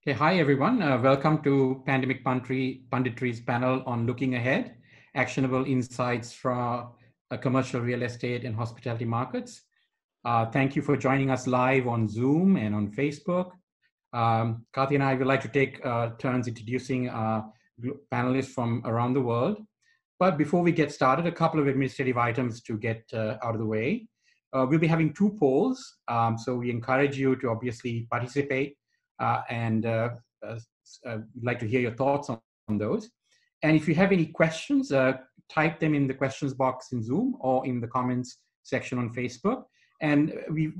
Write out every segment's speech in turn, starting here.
Okay, hi everyone. Welcome to Pandemic Punditry's panel on looking ahead, actionable insights from commercial real estate and hospitality markets. Thank you for joining us live on Zoom and on Facebook. Kathy and I would like to take turns introducing panelists from around the world. But before we get started, a couple of administrative items to get out of the way. We'll be having two polls, so we encourage you to obviously participate and we'd like to hear your thoughts on those. And if you have any questions, type them in the questions box in Zoom or in the comments section on Facebook. And we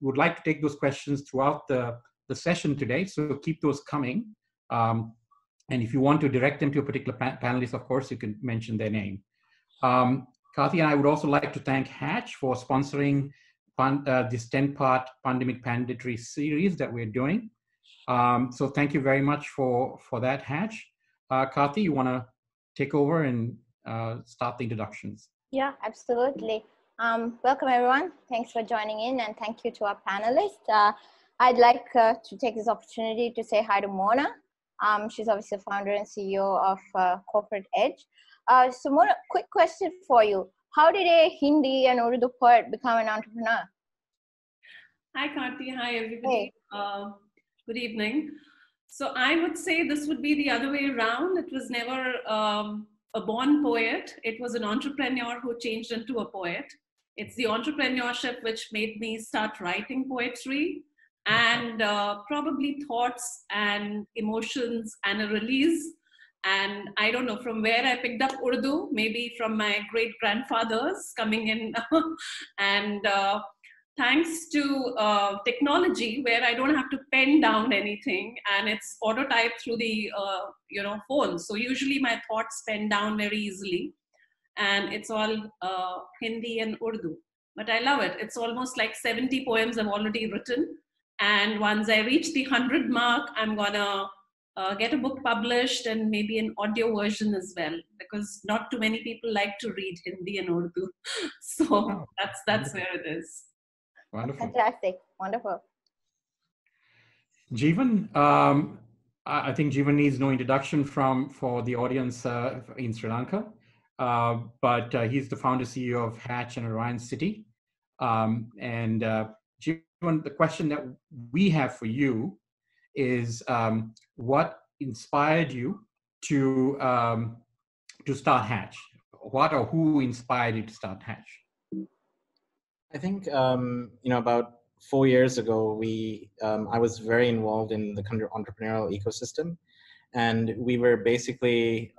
would like to take those questions throughout the session today, so keep those coming. And if you want to direct them to a particular panelist, of course, you can mention their name. Kathy and I would also like to thank Hatch for sponsoring this 10-part Pandemic Punditry series that we're doing. So thank you very much for that, Hatch. Kathy, you want to take over and start the introductions? Yeah, absolutely. Welcome, everyone. Thanks for joining in, and thank you to our panelists. I'd like to take this opportunity to say hi to Mona. She's obviously the founder and CEO of Corporate Edge. So Mona, quick question for you. How did a Hindi and Urdu poet become an entrepreneur? Hi, Karthi. Hi, everybody. Hey. Good evening. So I would say this would be the other way around. It was never a born poet. It was an entrepreneur who changed into a poet. It's the entrepreneurship which made me start writing poetry, and probably thoughts and emotions and a release. And I don't know from where I picked up Urdu, maybe from my great grandfathers coming in. And thanks to technology, where I don't have to pen down anything and it's autotyped through the phone. So usually my thoughts pen down very easily, and it's all Hindi and Urdu. But I love it. It's almost like 70 poems I've already written. And once I reach the 100 mark, I'm gonna get a book published and maybe an audio version as well, because not too many people like to read Hindi and Urdu. So that's where it is. Wonderful. Fantastic. Wonderful. Jeevan, I think Jeevan needs no introduction for the audience in Sri Lanka, but he's the founder CEO of Hatch and Orion City. And Jeevan, the question that we have for you is, what inspired you to start Hatch? What or who inspired you to start Hatch? I think, about 4 years ago, I was very involved in the entrepreneurial ecosystem. And we were basically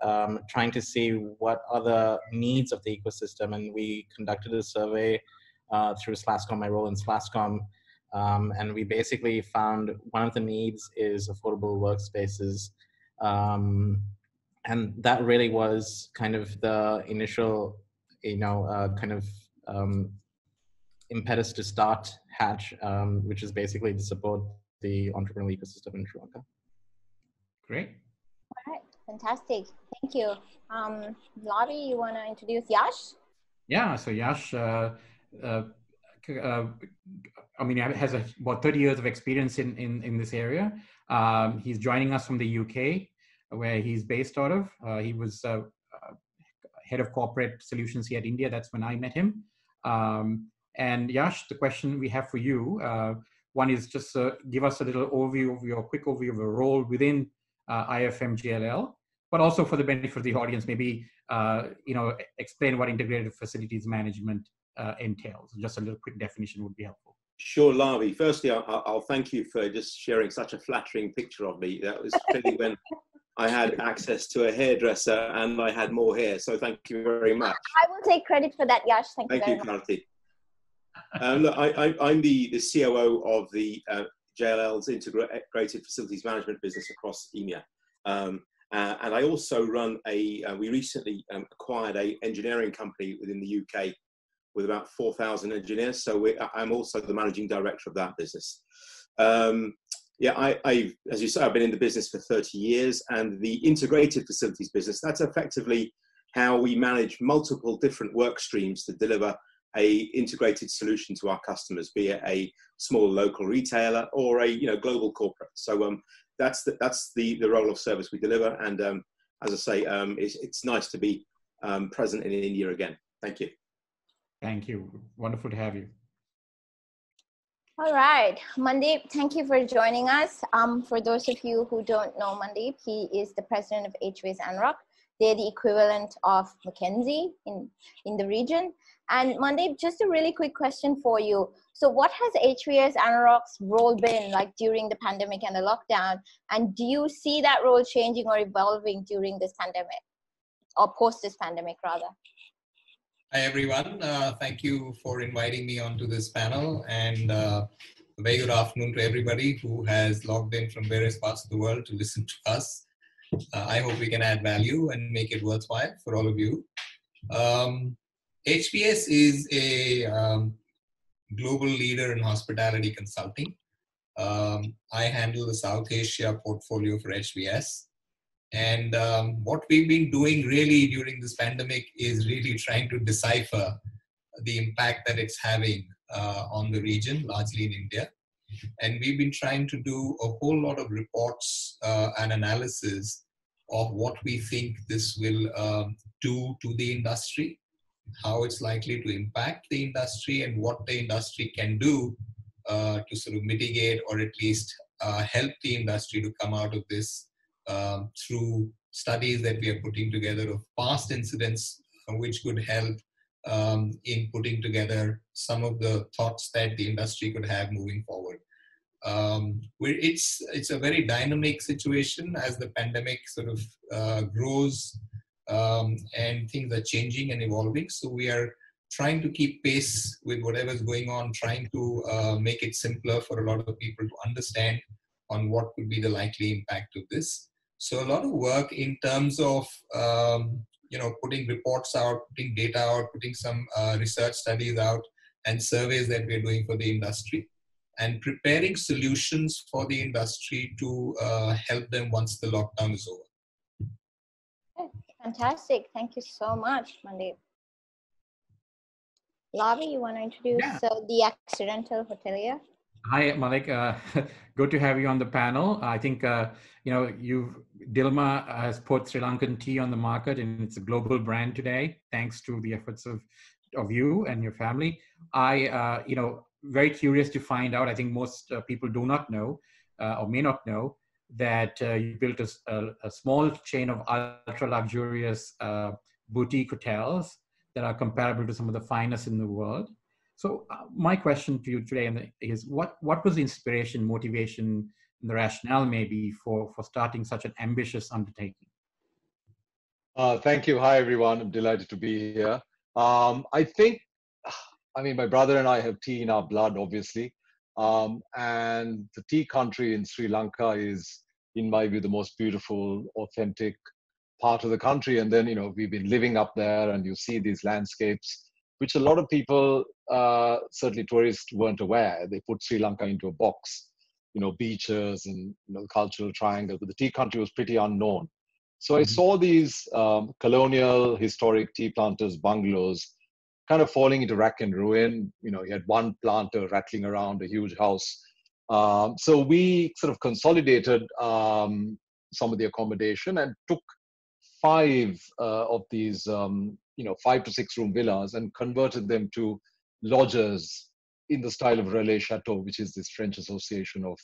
trying to see what are the needs of the ecosystem. And we conducted a survey through Slascom, my role in Slascom. And we basically found one of the needs is affordable workspaces. And that really was kind of the initial, impetus to start Hatch, which is basically to support the entrepreneurial ecosystem in Sri Lanka. Great. All right, fantastic. Thank you. Lavi, you want to introduce Yash? Yeah, so Yash, has about 30 years of experience in this area. He's joining us from the UK, where he's based out of. He was head of corporate solutions here at India. That's when I met him. And Yash, the question we have for you, one is just give us a little quick overview of your role within IFM JLL, but also for the benefit of the audience, maybe explain what integrated facilities management entails. Just a little quick definition would be helpful. Sure, Lavi. Firstly, I'll thank you for just sharing such a flattering picture of me. That was clearly when I had access to a hairdresser and I had more hair. So thank you very much. I will take credit for that, Yash. Thank you very much. Karthi. Look, I'm the COO of the JLL's integrated facilities management business across EMEA. And I also run we recently acquired an engineering company within the UK with about 4,000 engineers. So I'm also the managing director of that business. As you say, I've been in the business for 30 years, and the integrated facilities business, that's effectively how we manage multiple different work streams to deliver a integrated solution to our customers, be it a small local retailer or a global corporate. So that's the role of service we deliver. And as I say, it's nice to be present in India again. Thank you. Thank you. Wonderful to have you. All right, Mandeep, thank you for joining us. For those of you who don't know Mandeep, he is the president of HVS Anrock. They're the equivalent of McKinsey in the region. And Mandeep, just a really quick question for you. So what has HVS Anrock's role been like during the pandemic and the lockdown? And do you see that role changing or evolving during this pandemic, or post this pandemic rather? Hi, everyone. Thank you for inviting me onto this panel, and a very good afternoon to everybody who has logged in from various parts of the world to listen to us. I hope we can add value and make it worthwhile for all of you. HBS is a global leader in hospitality consulting. I handle the South Asia portfolio for HBS. And what we've been doing really during this pandemic is really trying to decipher the impact that it's having on the region, largely in India. And we've been trying to do a whole lot of reports and analysis of what we think this will do to the industry, how it's likely to impact the industry, and what the industry can do to sort of mitigate or at least help the industry to come out of this through studies that we are putting together of past incidents, which could help in putting together some of the thoughts that the industry could have moving forward. It's a very dynamic situation as the pandemic sort of grows and things are changing and evolving. So we are trying to keep pace with whatever's going on, trying to make it simpler for a lot of people to understand on what could be the likely impact of this. So a lot of work in terms of putting reports out, putting data out, putting some research studies out, and surveys that we're doing for the industry, and preparing solutions for the industry to help them once the lockdown is over. Okay, fantastic. Thank you so much, Mandeep. Lavi, you want to introduce the accidental hotelier? Hi, Malik. Good to have you on the panel. I think, Dilma has put Sri Lankan tea on the market, and it's a global brand today, thanks to the efforts of you and your family. I, very curious to find out, I think most people do not know or may not know that you built a small chain of ultra luxurious boutique hotels that are comparable to some of the finest in the world. So my question to you today is what was the inspiration, motivation, and the rationale maybe for starting such an ambitious undertaking? Thank you. Hi, everyone. I'm delighted to be here. I think, my brother and I have tea in our blood, obviously. And the tea country in Sri Lanka is, in my view, the most beautiful, authentic part of the country. And then, we've been living up there, and you see these landscapes, which a lot of people, certainly tourists, weren't aware. They put Sri Lanka into a box, beaches and the cultural triangle, but the tea country was pretty unknown. So I saw these colonial, historic tea planters' bungalows kind of falling into rack and ruin. You had one planter rattling around a huge house. So we sort of consolidated some of the accommodation and took 5 of these 5 to 6 room villas and converted them to lodges in the style of Relais Chateau, which is this French association of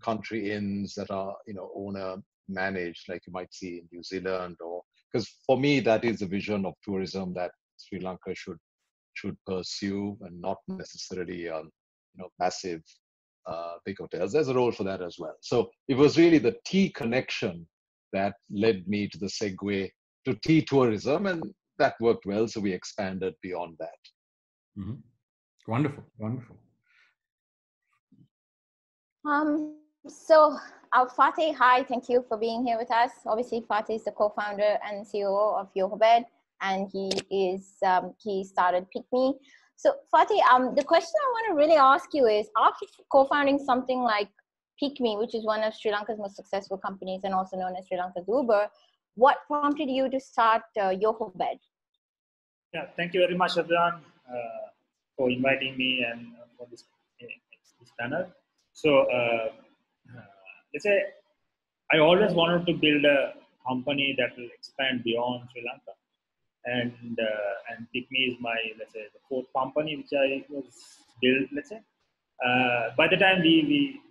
country inns that are, owner managed, like you might see in New Zealand. Or because for me, that is the vision of tourism that Sri Lanka should pursue, and not necessarily massive big hotels. There's a role for that as well. So it was really the tea connection that led me to the segue to tea tourism, and that worked well. So we expanded beyond that. Mm-hmm. Wonderful, wonderful. So Fatih, hi, thank you for being here with us. Obviously, Fatih is the co-founder and CEO of YohoBed, and he started PickMe. So Fatih, the question I want to really ask you is, after co-founding something like PickMe, which is one of Sri Lanka's most successful companies and also known as Sri Lanka's Uber, what prompted you to start YohoBed? Yeah, thank you very much, everyone. for inviting me and for this panel. So let's say I always wanted to build a company that will expand beyond Sri Lanka, and Picme is my, let's say, the fourth company which I was built. Let's say by the time we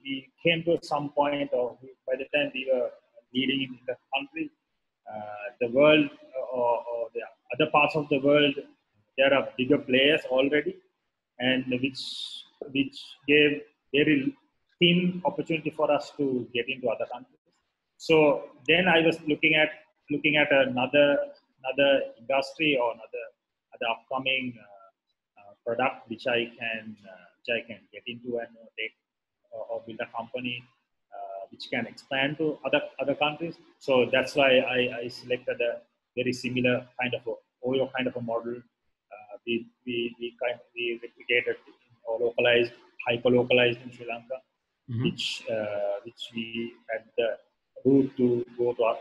came to some point, or by the time we were leading in the country, the world or the other parts of the world, there are bigger players already, and which gave very thin opportunity for us to get into other countries. So then I was looking at another industry or another upcoming product which I can get into and take or build a company which can expand to other countries. So that's why I selected a very similar kind of OYO kind of a model. We replicated or localized, hyper localized in Sri Lanka, which we had the route to go to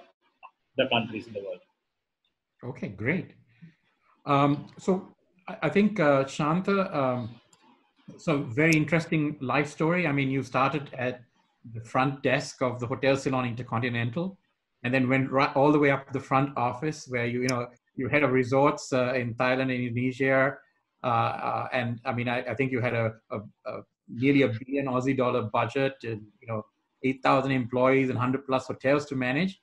the countries in the world. Okay, great. So I think Shanta, so very interesting life story. I mean, you started at the front desk of the Hotel Ceylon Intercontinental, and then went right all the way up to the front office where you head of resorts in Thailand and Indonesia. And I mean, I think you had a nearly $1 billion Aussie dollar budget, and 8,000 employees and 100+ hotels to manage.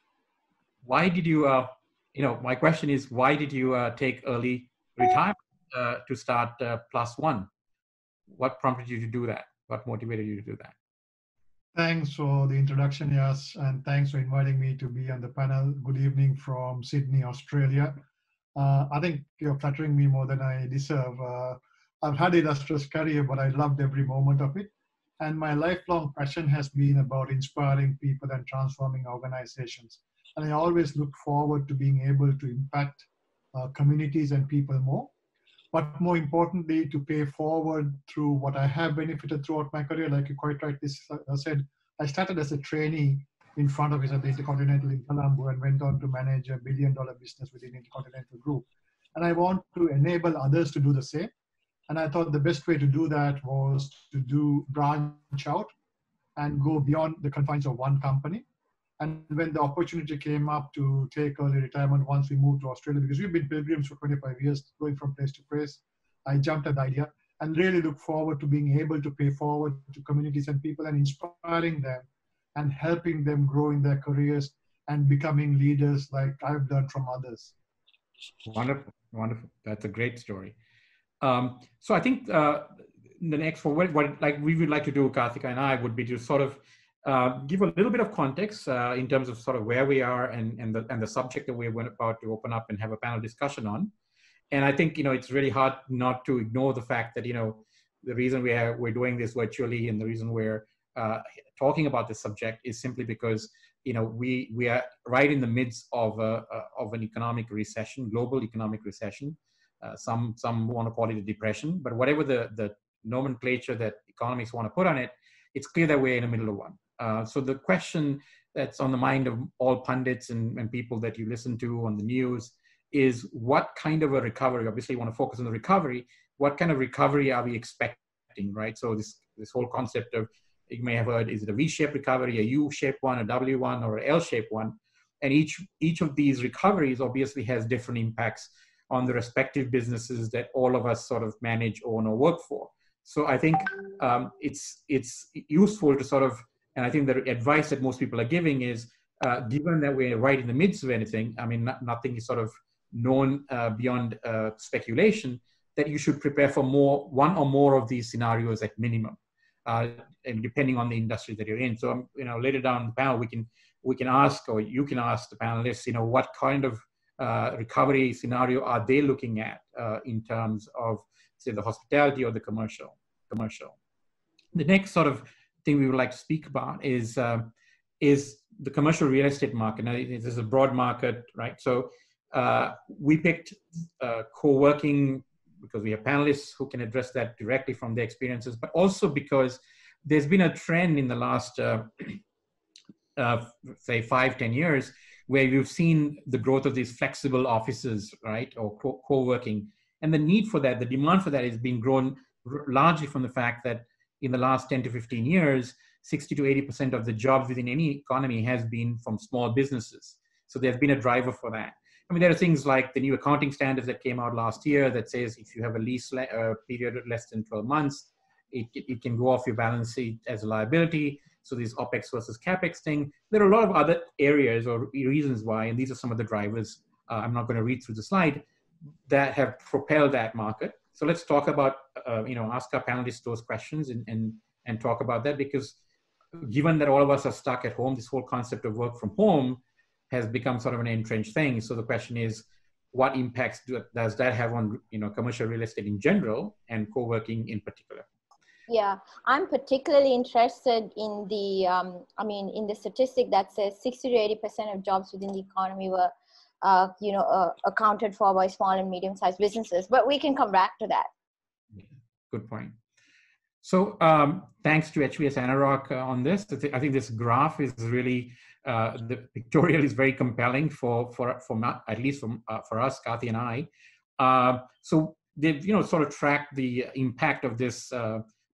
Why did you, my question is, why did you take early retirement to start Plus One? What prompted you to do that? What motivated you to do that? Thanks for the introduction, Yas, and thanks for inviting me to be on the panel. Good evening from Sydney, Australia. I think you're flattering me more than I deserve. I've had an illustrious career, but I loved every moment of it. And my lifelong passion has been about inspiring people and transforming organizations. And I always look forward to being able to impact communities and people more. But more importantly, to pay forward through what I have benefited throughout my career. Like you quite rightly said, I started as a trainee in front office at the Intercontinental in Colombo and went on to manage $1 billion business within Intercontinental Group. And I want to enable others to do the same. And I thought the best way to do that was to branch out and go beyond the confines of one company. And when the opportunity came up to take early retirement once we moved to Australia, because we've been pilgrims for 25 years, going from place to place, I jumped at the idea and really look forward to being able to pay forward to communities and people and inspiring them and helping them grow in their careers and becoming leaders like I've learned from others. Wonderful, wonderful. That's a great story. So I think the next, what we would like to do, Karthika and I, would be to sort of give a little bit of context in terms of sort of where we are and the subject that we're about to open up and have a panel discussion on. And I think it's really hard not to ignore the fact that the reason we're doing this virtually and the reason we're talking about this subject is simply because we are right in the midst of an economic recession, global economic recession. Some want to call it a depression, but whatever the nomenclature that economists want to put on it, it's clear that we're in the middle of one. So the question that's on the mind of all pundits and people that you listen to on the news is, what kind of a recovery? Obviously, you want to focus on the recovery. What kind of recovery are we expecting, right? So this whole concept of, you may have heard, is it a V-shaped recovery, a U-shaped one, a W1, or an L-shaped one? And each of these recoveries obviously has different impacts on the respective businesses that all of us sort of manage, own, or work for. So I think it's useful to sort of, and I think the advice that most people are giving is, given that we're right in the midst of anything, I mean, nothing is sort of known beyond speculation, that you should prepare for one or more of these scenarios at minimum, and depending on the industry that you're in. So later down the panel, we can ask, or you can ask the panelists, what kind of recovery scenario are they looking at in terms of, say, the hospitality or the commercial. The next sort of thing we would like to speak about is the commercial real estate market. Now, this is a broad market, right? So we picked co-working because we have panelists who can address that directly from their experiences, but also because there's been a trend in the last, say, 5-10 years, where you've seen the growth of these flexible offices, right, or co-working. And the need for that, the demand for that is being grown largely from the fact that in the last 10 to 15 years, 60 to 80% of the jobs within any economy has been from small businesses. So there's been a driver for that. I mean, there are things like the new accounting standards that came out last year that says if you have a lease period of less than 12 months, it can go off your balance sheet as a liability. So this OPEX versus CAPEX thing. There are a lot of other areas or reasons why, and these are some of the drivers. I'm not going to read through the slide, that have propelled that market. So let's talk about, ask our panelists those questions and talk about that, because given that all of us are stuck at home, this whole concept of work from home has become sort of an entrenched thing. So the question is, what impacts does that have on commercial real estate in general and co-working in particular? Yeah, I'm particularly interested in the, in the statistic that says 60 to 80% of jobs within the economy were, accounted for by small and medium-sized businesses. But we can come back to that. Good point. So thanks to HVS Anurag on this. I think this graph is really, the pictorial is very compelling for at least for us, Kathy and I. So they've sort of tracked the impact of this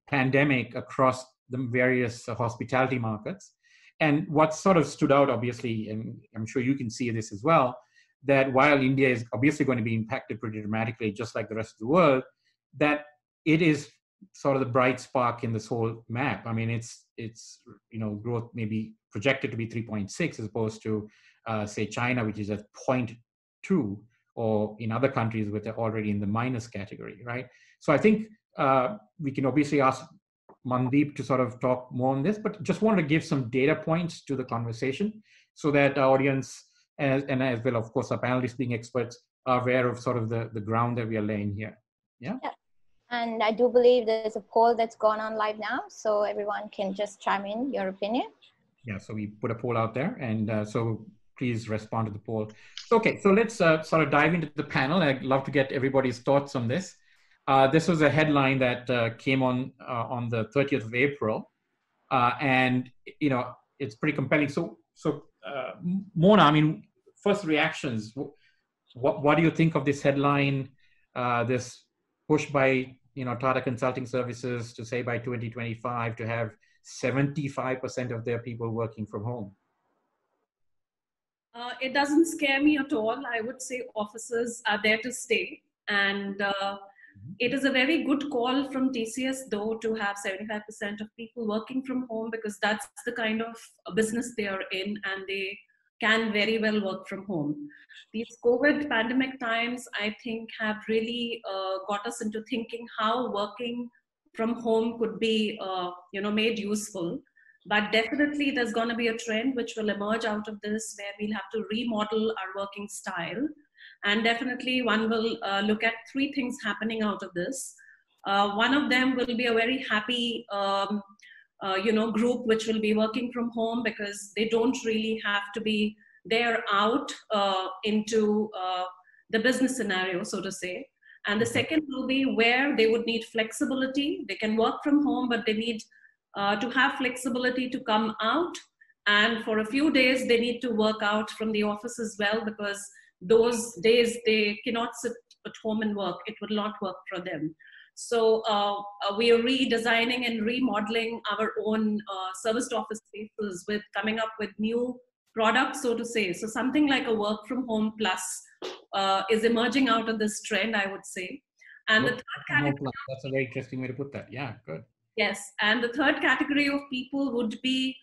pandemic across the various hospitality markets. And what sort of stood out, obviously, and I'm sure you can see this as well, that while India is obviously going to be impacted pretty dramatically, just like the rest of the world, that it is sort of the bright spark in this whole map. I mean, it's growth may be projected to be 3.6 as opposed to say China, which is at 0.2, or in other countries which are already in the minus category, right? So I think we can obviously ask Mandeep to sort of talk more on this, but just wanted to give some data points to the conversation so that our audience, and as well, of course, our panelists being experts, are aware of sort of the ground that we are laying here. Yeah. And I do believe there's a poll that's gone on live now, so everyone can just chime in your opinion. Yeah, so we put a poll out there, and so please respond to the poll. So, okay, so let's sort of dive into the panel. I'd love to get everybody's thoughts on this. This was a headline that came on the 30th of April, and it's pretty compelling. So Mona, I mean, first reactions. What do you think of this headline? This push by Tata Consulting Services to say by 2025 to have 75% of their people working from home. It doesn't scare me at all. I would say offices are there to stay, and it is a very good call from TCS though to have 75% of people working from home, because that's the kind of business they are in and they can very well work from home. These COVID pandemic times, I think, have really got us into thinking how working from home could be made useful. But definitely there's going to be a trend which will emerge out of this, where we'll have to remodel our working style. And definitely one will look at three things happening out of this. One of them will be a very happy group which will be working from home, because they don't really have to be there out into the business scenario, so to say. And the second will be where they would need flexibility. They can work from home, but they need to have flexibility to come out. And for a few days, they need to work out from the office as well, because those days they cannot sit at home and work. It will not work for them. So we are redesigning and remodeling our own serviced office spaces with coming up with new products, so to say. So something like a work from home plus is emerging out of this trend, I would say. And the third category, that's a very interesting way to put that. Yeah, good. Yes, and the third category of people would be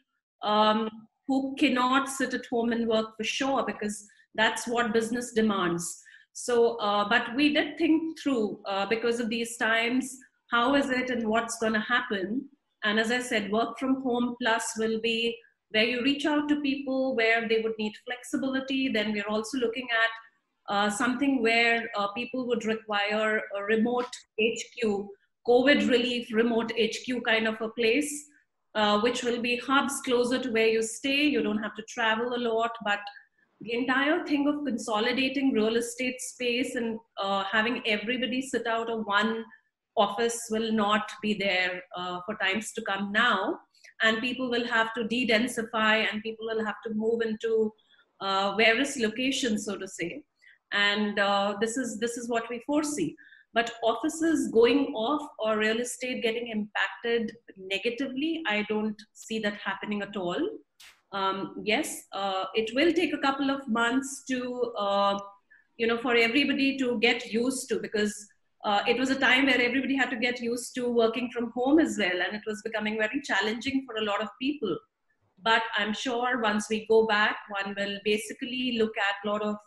who cannot sit at home and work for sure, because that's what business demands. So, but we did think through, because of these times, how is it and what's going to happen? And as I said, work from home plus will be where you reach out to people where they would need flexibility. Then we're also looking at something where people would require a remote HQ, COVID relief remote HQ kind of a place, which will be hubs closer to where you stay. You don't have to travel a lot, but the entire thing of consolidating real estate space and having everybody sit out of one office will not be there for times to come now. And people will have to de-densify, and people will have to move into various locations, so to say. And this is what we foresee. But offices going off or real estate getting impacted negatively, I don't see that happening at all. Yes, it will take a couple of months to, for everybody to get used to, because it was a time where everybody had to get used to working from home as well, and it was becoming very challenging for a lot of people. But I'm sure once we go back, one will basically look at a lot of,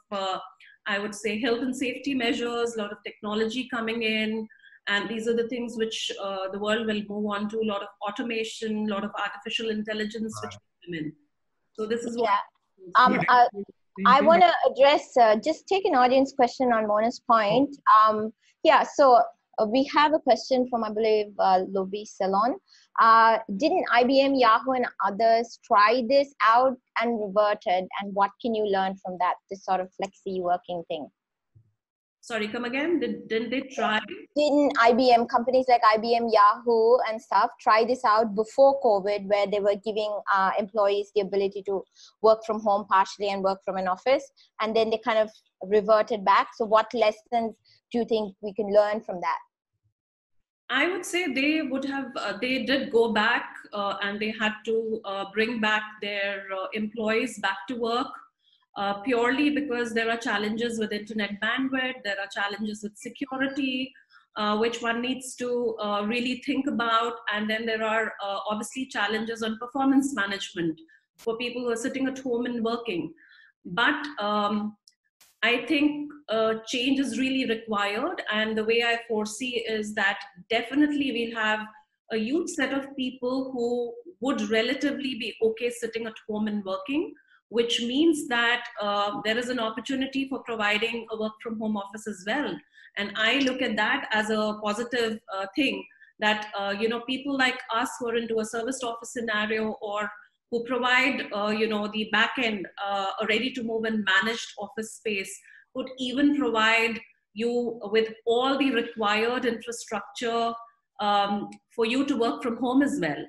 I would say, health and safety measures, a lot of technology coming in, and these are the things which the world will move on to, a lot of automation, a lot of artificial intelligence, which will come in. So this is what. I want to address, just take an audience question on Mona's point. So we have a question from, I believe, Lobby Salon. Didn't IBM, Yahoo, and others try this out and reverted? And what can you learn from that, this sort of flexi working thing? Sorry, come again? Didn't they try? Didn't IBM, companies like IBM, Yahoo, and stuff try this out before COVID, where they were giving employees the ability to work from home partially and work from an office, and then they kind of reverted back? So what lessons do you think we can learn from that? I would say they would have, they did go back and they had to bring back their employees back to work. Purely because there are challenges with internet bandwidth, there are challenges with security, which one needs to really think about. And then there are obviously challenges on performance management for people who are sitting at home and working. But I think change is really required. And the way I foresee is that definitely we'll have a huge set of people who would relatively be okay sitting at home and working, which means that there is an opportunity for providing a work from home office as well. And I look at that as a positive thing, that people like us who are into a serviced office scenario, or who provide the back end, a ready to move and managed office space, could even provide you with all the required infrastructure for you to work from home as well.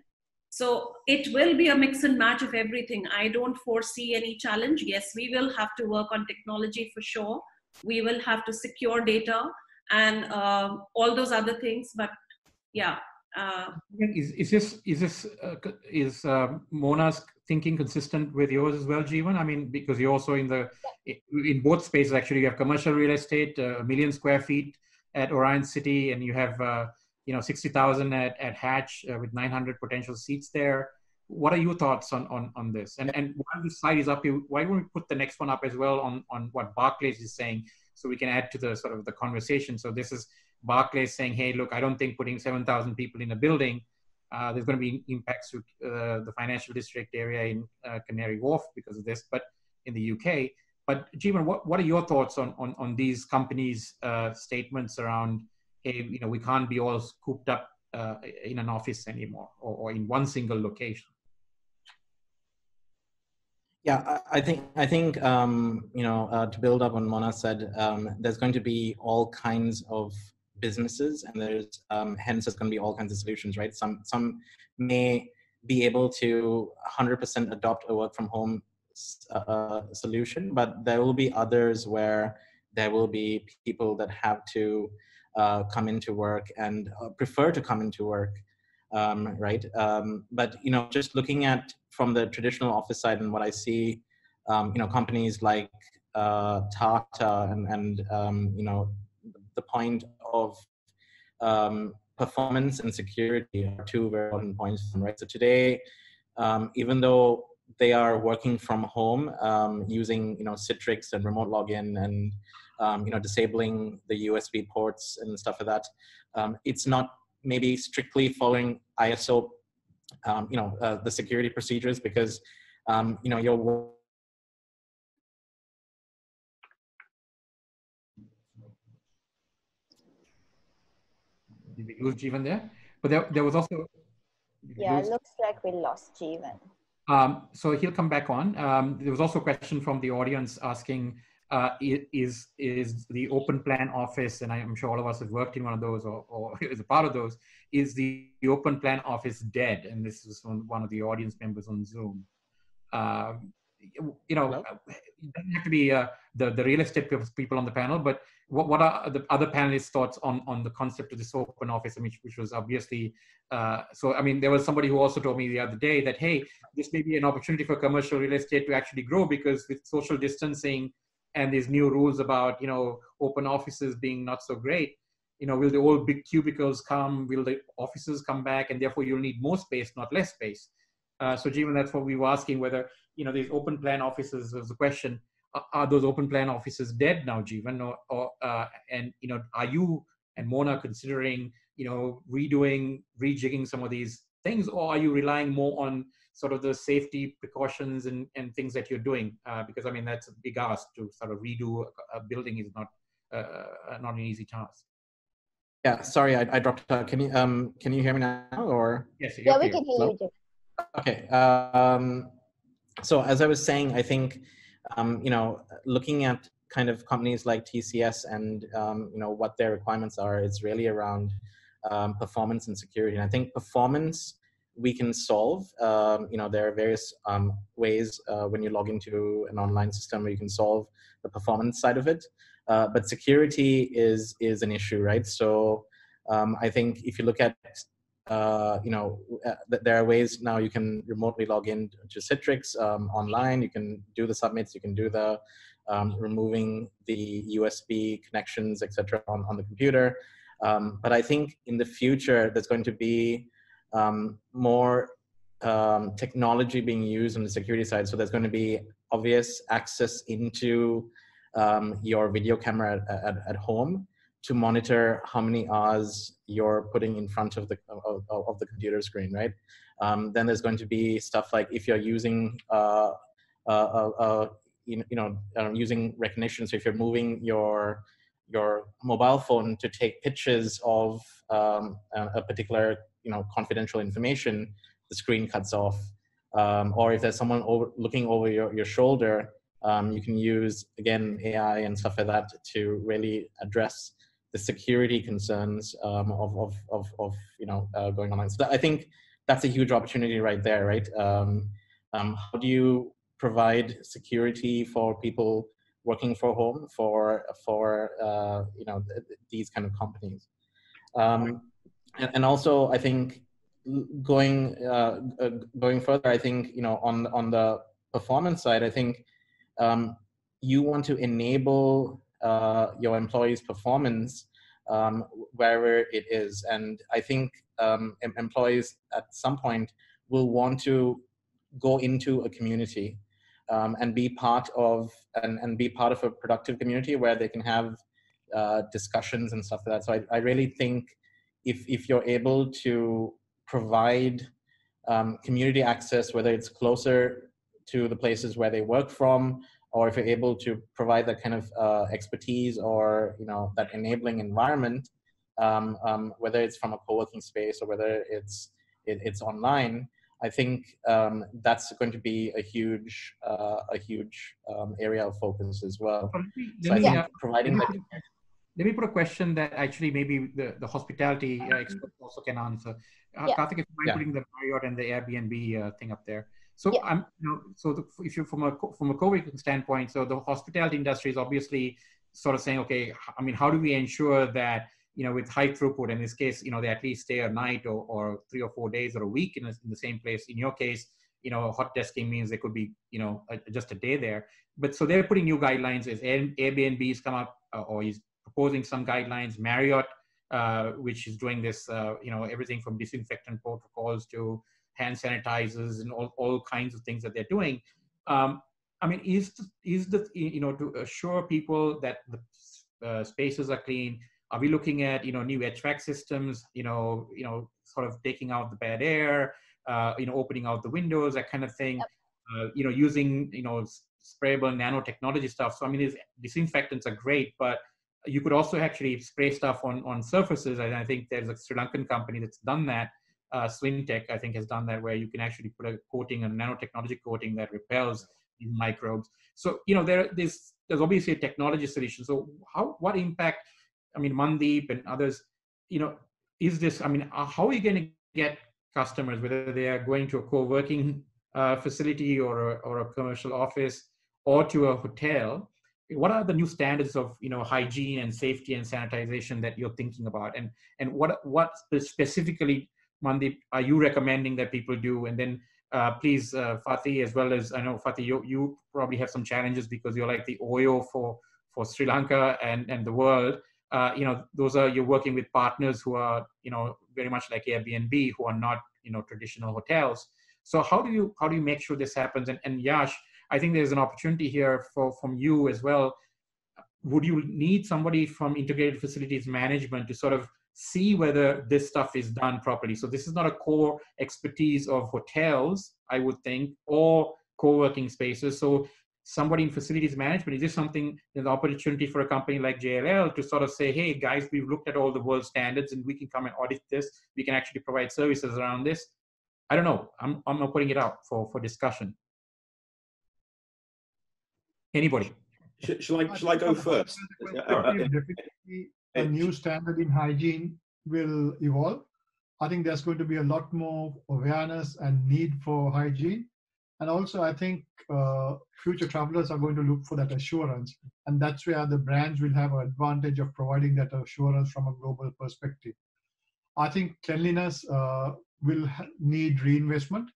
So it will be a mix and match of everything. I don't foresee any challenge. Yes, we will have to work on technology for sure. We will have to secure data and all those other things. But yeah. Is Mona's thinking consistent with yours as well, Jeevan? I mean, because you're also in both spaces. Actually, you have commercial real estate, 1 million square feet at Orion City, and you have 60,000 at Hatch with 900 potential seats there. What are your thoughts on this? And while the slide is up, why don't we put the next one up as well on what Barclays is saying, so we can add to the sort of the conversation. So this is Barclays saying, hey, look, I don't think putting 7,000 people in a building, there's going to be impacts to the financial district area in Canary Wharf because of this, but in the UK. But Jeevan, what are your thoughts on these companies' statements around, hey, we can't be all cooped up in an office anymore, or in one single location? Yeah, I think to build up on Mona said, there's going to be all kinds of businesses, and there's hence there's going to be all kinds of solutions, right? Some may be able to 100% adopt a work from home solution, but there will be others where there will be people that have to come into work and prefer to come into work, right? But just looking at from the traditional office side and what I see, companies like Tata and the point of performance and security are two very important points, right? So today, even though they are working from home using Citrix and remote login and disabling the USB ports and stuff like that, it's not maybe strictly following ISO, the security procedures, because your Did we lose Jeevan there? But there was also... Yeah, it looks like we lost Jeevan. So he'll come back on. There was also a question from the audience asking, is the open plan office, and I'm sure all of us have worked in one of those or is a part of those, is the open plan office dead? And this is from one of the audience members on Zoom. you know, Hello? it doesn't have to be the real estate people on the panel, but what are the other panelists' thoughts on the concept of this open office, which was obviously, so I mean, there was somebody who also told me the other day that, hey, this may be an opportunity for commercial real estate to actually grow, because with social distancing and these new rules about, you know, open offices being not so great, you know, will the old big cubicles come? Will the offices come back? And therefore you'll need more space, not less space. So Jeevan, that's what we were asking, whether, you know, these open plan offices, was the question, are those open plan offices dead now, Jeevan? And, you know, are you and Mona considering, you know, rejigging some of these things, or are you relying more on sort of the safety precautions and things that you're doing? Because I mean, that's a big ask to sort of redo a building is not an easy task. Yeah, sorry, I dropped out. Can you hear me now, or? Yes, Yeah, we can hear you, Jim. Okay. So as I was saying, I think, you know, looking at kind of companies like TCS and, you know, what their requirements are, it's really around performance and security. And I think performance we can solve. You know, there are various ways when you log into an online system where you can solve the performance side of it. But security is an issue, right? So I think if you look at you know, there are ways now you can remotely log in to Citrix online. You can do the submits. You can do the removing the USB connections, etc., on the computer. But I think in the future, there's going to be more technology being used on the security side. So there's going to be obvious access into your video camera at home to monitor how many hours you're putting in front of the computer screen, right? Then there's going to be stuff like if you're using using recognition. So if you're moving your mobile phone to take pictures of a particular, you know, confidential information, the screen cuts off. Or if there's someone looking over your shoulder, you can use, again, AI and stuff like that to really address the security concerns of you know, going online. So I think that's a huge opportunity right there, right? How do you provide security for people working from home for you know, these kind of companies? And also, I think going further, I think, you know, on the performance side, I think you want to enable your employees' performance wherever it is. And I think employees at some point will want to go into a community and be part of a productive community where they can have discussions and stuff like that. So I really think if you're able to provide community access, whether it's closer to the places where they work from, or if you're able to provide that kind of expertise or, you know, that enabling environment, whether it's from a co-working space or whether it's online, I think that's going to be a huge area of focus as well. So I think providing that. Let me put a question that actually maybe the hospitality experts also can answer. Karthik, if you mind putting the Marriott and the Airbnb thing up there. So I'm, you know, so if you from a COVID standpoint, so the hospitality industry is obviously sort of saying, okay, I mean, how do we ensure that, you know, with high throughput, in this case, you know, they at least stay a night or 3 or 4 days or a week in the same place. In your case, you know, hot desking means they could be, you know, just a day there. But so they're putting new guidelines as Airbnb's come up or is proposing some guidelines. Marriott, which is doing this, you know, everything from disinfectant protocols to hand sanitizers and all kinds of things that they're doing. I mean, is the you know, to assure people that the spaces are clean? Are we looking at, you know, new HVAC systems? You know, sort of taking out the bad air, you know, opening out the windows, that kind of thing. You know, using, you know, sprayable nanotechnology stuff. So I mean, these disinfectants are great, but you could also actually spray stuff on surfaces. And I think there's a Sri Lankan company that's done that. Swintech, I think, has done that, where you can actually put a coating, a nanotechnology coating that repels these microbes. So, you know, there's obviously a technology solution. So what impact, I mean, Mandeep and others, you know, is this, I mean, how are you going to get customers, whether they are going to a co-working facility or a commercial office or to a hotel, what are the new standards of hygiene and safety and sanitization that you're thinking about, and what specifically, Mandeep, are you recommending that people do? And then please, Fatih, as well as, I know Fatih, you probably have some challenges because you're like the OYO for Sri Lanka and the world. You're working with partners who are very much like Airbnb, who are not traditional hotels. So how do you make sure this happens? And Yash, I think there's an opportunity here from you as well. Would you need somebody from integrated facilities management to sort of see whether this stuff is done properly? So this is not a core expertise of hotels, I would think, or co-working spaces. So somebody in facilities management, is this something, there's an opportunity for a company like JLL to sort of say, hey guys, we've looked at all the world standards and we can come and audit this. We can actually provide services around this. I don't know. I'm not putting it out for discussion. Anybody? Shall I go first? Definitely a new standard in hygiene will evolve. I think there's going to be a lot more awareness and need for hygiene. And also, I think future travelers are going to look for that assurance. And that's where the brands will have an advantage of providing that assurance from a global perspective. I think cleanliness will need reinvestment.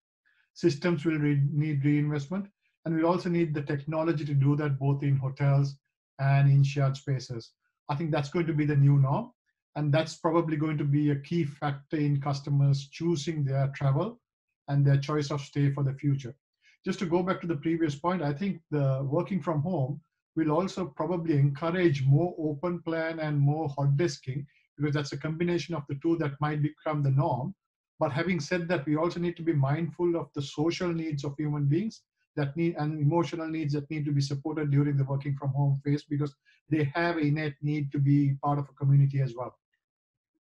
Systems will need reinvestment. And we'll also need the technology to do that both in hotels and in shared spaces. I think that's going to be the new norm. And that's probably going to be a key factor in customers choosing their travel and their choice of stay for the future. Just to go back to the previous point, I think the working from home will also probably encourage more open plan and more hot desking, because that's a combination of the two that might become the norm. But having said that, we also need to be mindful of the social needs of human beings that need and emotional needs that need to be supported during the working from home phase, because they have an innate need to be part of a community as well.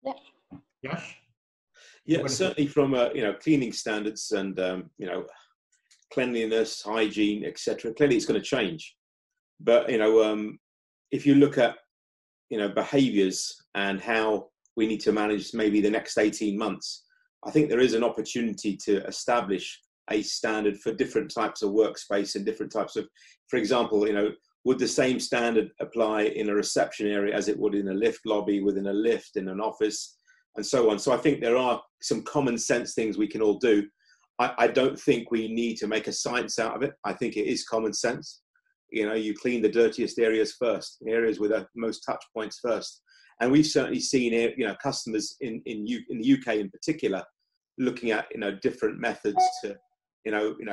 Yeah. Yash? Yeah, certainly from cleaning standards and cleanliness, hygiene, etc. Clearly, it's going to change. But if you look at behaviours and how we need to manage maybe the next 18 months, I think there is an opportunity to establish a standard for different types of workspace and different types of, for example, would the same standard apply in a reception area as it would in a lift lobby, within a lift, in an office, and so on. So I think there are some common sense things we can all do. I don't think we need to make a science out of it. I think it is common sense. You clean the dirtiest areas first, the areas with the most touch points first. And we've certainly seen, customers in the UK in particular, looking at, different methods to,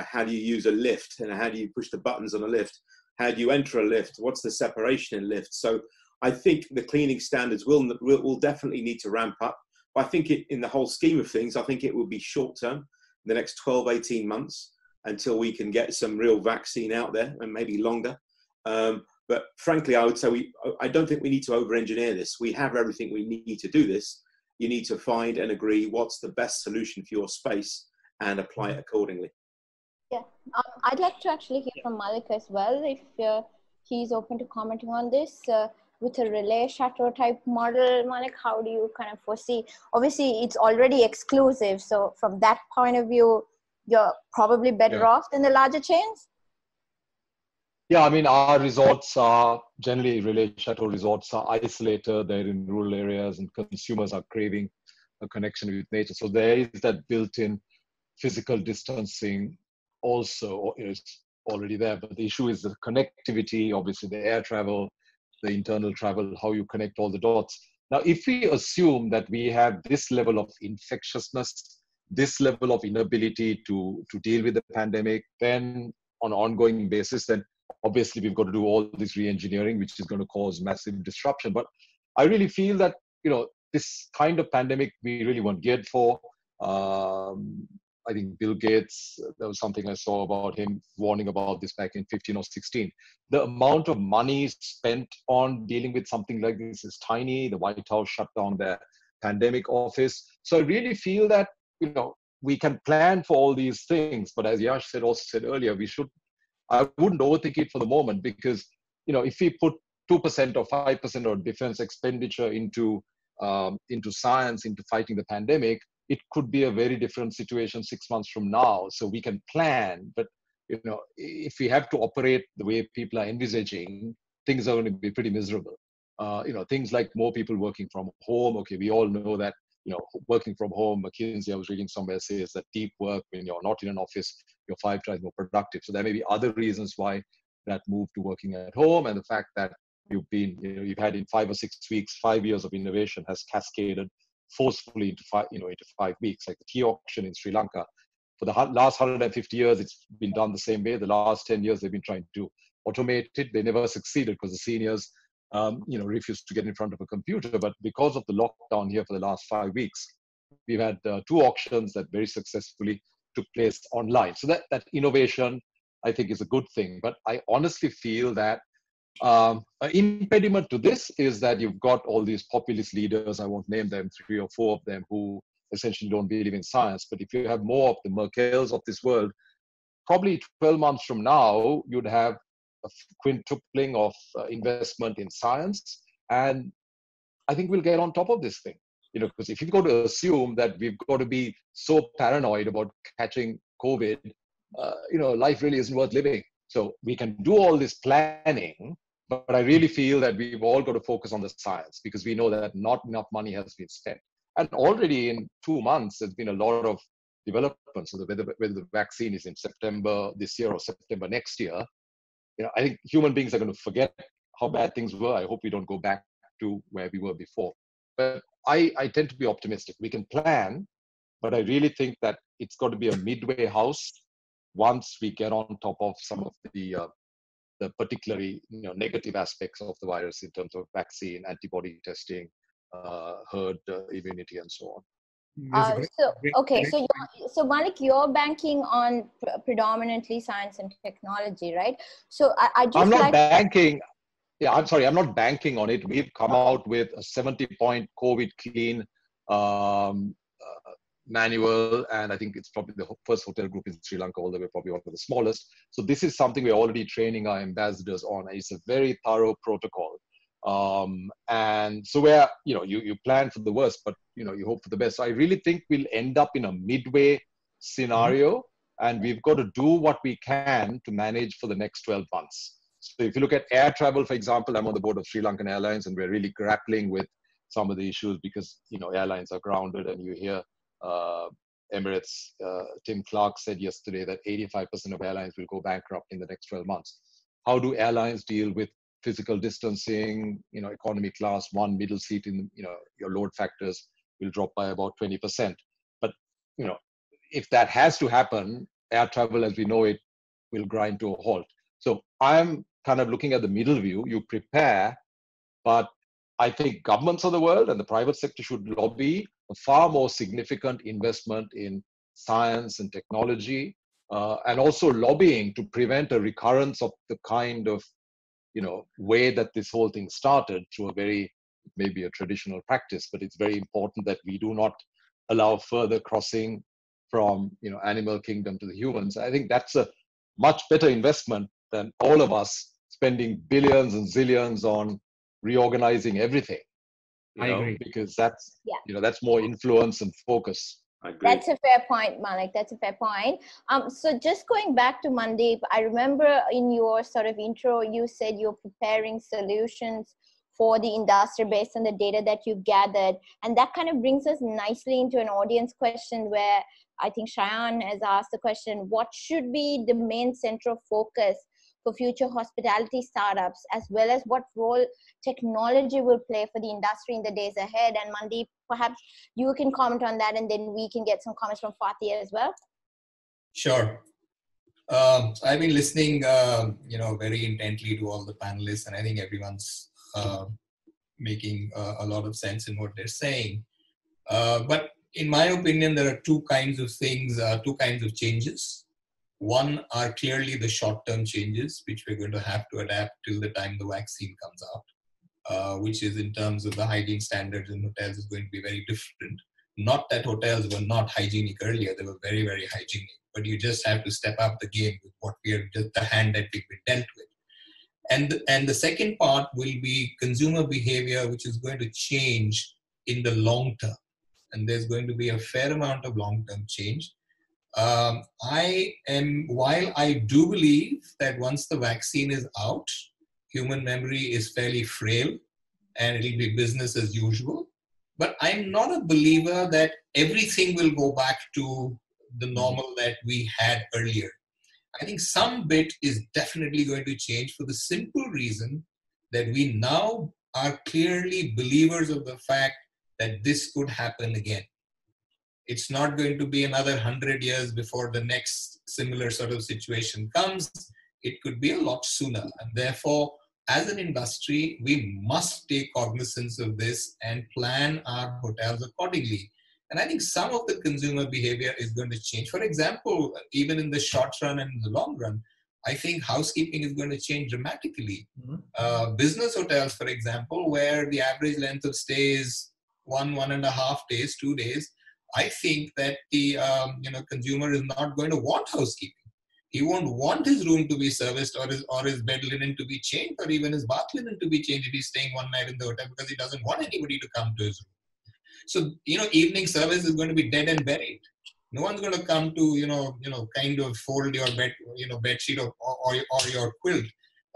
how do you use a lift and how do you push the buttons on a lift? How do you enter a lift? What's the separation in lifts? So I think the cleaning standards will definitely need to ramp up. But I think in the whole scheme of things, I think it will be short term, the next 12, 18 months, until we can get some real vaccine out there, and maybe longer. But frankly, I would say I don't think we need to over-engineer this. We have everything we need to do this. You need to find and agree what's the best solution for your space and apply it accordingly. Yeah, I'd like to actually hear from Malik as well, if he's open to commenting on this. With a relay chateau type model, Malik, how do you kind of foresee? Obviously, it's already exclusive. So from that point of view, you're probably better off than the larger chains? Yeah, I mean, our resorts are generally, relay chateau resorts are isolated. They're in rural areas and consumers are craving a connection with nature. So there is that built-in physical distancing also is already there. But the issue is the connectivity, obviously the air travel, the internal travel, how you connect all the dots. Now, if we assume that we have this level of infectiousness, this level of inability to deal with the pandemic, then on an ongoing basis, then obviously we've got to do all this re-engineering, which is going to cause massive disruption. But I really feel that, this kind of pandemic we really weren't geared for. I think Bill Gates, there was something I saw about him warning about this back in 15 or 16. The amount of money spent on dealing with something like this is tiny. The White House shut down their pandemic office. So I really feel that, we can plan for all these things. But as Yash said earlier, I wouldn't overthink it for the moment, because, if we put 2% or 5% of defense expenditure into science, into fighting the pandemic, it could be a very different situation 6 months from now. So we can plan, but if we have to operate the way people are envisaging, things are going to be pretty miserable. Things like more people working from home. Okay, we all know that, working from home, McKinsey, I was reading somewhere, says that deep work, when you're not in an office, you're 5 times more productive. So there may be other reasons why that move to working at home, and the fact that you've had in 5 or 6 weeks, 5 years of innovation has cascaded forcefully into 5 weeks, like the tea auction in Sri Lanka. For the last 150 years, it's been done the same way. The last 10 years, they've been trying to automate it. They never succeeded because the seniors, refused to get in front of a computer. But because of the lockdown here for the last 5 weeks, we've had 2 auctions that very successfully took place online. So that innovation, I think, is a good thing. But I honestly feel that an impediment to this is that you've got all these populist leaders, I won't name them, 3 or 4 of them, who essentially don't believe in science. But if you have more of the Merkels of this world, probably 12 months from now, you'd have a quintupling of investment in science. And I think we'll get on top of this thing. Because if you've got to assume that we've got to be so paranoid about catching COVID, life really isn't worth living. So we can do all this planning, but I really feel that we've all got to focus on the science, because we know that not enough money has been spent. And already in 2 months, there's been a lot of development. So whether the vaccine is in September this year or September next year, I think human beings are going to forget how bad things were. I hope we don't go back to where we were before. But I tend to be optimistic. We can plan, but I really think that it's got to be a midway house once we get on top of some of the particularly negative aspects of the virus in terms of vaccine, antibody testing, herd immunity, and so on. So Malik, you're banking on predominantly science and technology, right? So I'm not banking. Yeah, I'm sorry, I'm not banking on it. We've come out with a 70-point COVID clean manual, and I think it's probably the first hotel group in Sri Lanka, although we're probably one of the smallest. So this is something we're already training our ambassadors on. It's a very thorough protocol. And so where, you plan for the worst, but, you hope for the best. So I really think we'll end up in a midway scenario, and we've got to do what we can to manage for the next 12 months. So if you look at air travel, for example, I'm on the board of Sri Lankan Airlines, and we're really grappling with some of the issues because, airlines are grounded, and you hear Emirates, Tim Clark said yesterday that 85% of airlines will go bankrupt in the next 12 months. How do airlines deal with physical distancing, economy class, one middle seat in, your load factors will drop by about 20%. But, if that has to happen, air travel as we know it will grind to a halt. So I'm kind of looking at the middle view. You prepare, but I think governments of the world and the private sector should lobby a far more significant investment in science and technology, and also lobbying to prevent a recurrence of the kind of way that this whole thing started through a very, maybe a traditional practice. But it's very important that we do not allow further crossing from animal kingdom to the humans. I think that's a much better investment than all of us spending billions and zillions on reorganizing everything. I agree. Because that's that's more influence and focus. I agree. That's a fair point, Malik. That's a fair point. So just going back to Mandeep, I remember in your sort of intro, you said you're preparing solutions for the industry based on the data that you've gathered. And that kind of brings us nicely into an audience question where I think Shayan has asked the question, what should be the main central focus for future hospitality startups, as well as what role technology will play for the industry in the days ahead? And Mandeep, perhaps you can comment on that, and then we can get some comments from Fatih as well. Sure. I've been listening, very intently to all the panelists, and I think everyone's making a lot of sense in what they're saying. But in my opinion, there are 2 kinds of things, 2 kinds of changes. One are clearly the short-term changes, which we're going to have to adapt till the time the vaccine comes out, which is in terms of the hygiene standards in hotels is going to be very different. Not that hotels were not hygienic earlier, they were very, very hygienic, but you just have to step up the game with what we are, just the hand that we've been dealt with. And the second part will be consumer behavior, which is going to change in the long term. and there's going to be a fair amount of long-term change. While I do believe that once the vaccine is out, human memory is fairly frail and it'll be business as usual. But I'm not a believer that everything will go back to the normal that we had earlier. I think some bit is definitely going to change for the simple reason that we now are clearly believers of the fact that this could happen again. It's not going to be another 100 years before the next similar sort of situation comes. It could be a lot sooner. And therefore, as an industry, we must take cognizance of this and plan our hotels accordingly. And I think some of the consumer behavior is going to change. For example, even in the short run and in the long run, I think housekeeping is going to change dramatically. Business hotels, for example, where the average length of stay is 1.5 days, 2 days, I think that the consumer is not going to want housekeeping. He won't want his room to be serviced or his bed linen to be changed or even his bath linen to be changed if he's staying one night in the hotel because he doesn't want anybody to come to his room. So, evening service is going to be dead and buried. No one's going to come to, kind of fold your bed, bed sheet or your quilt.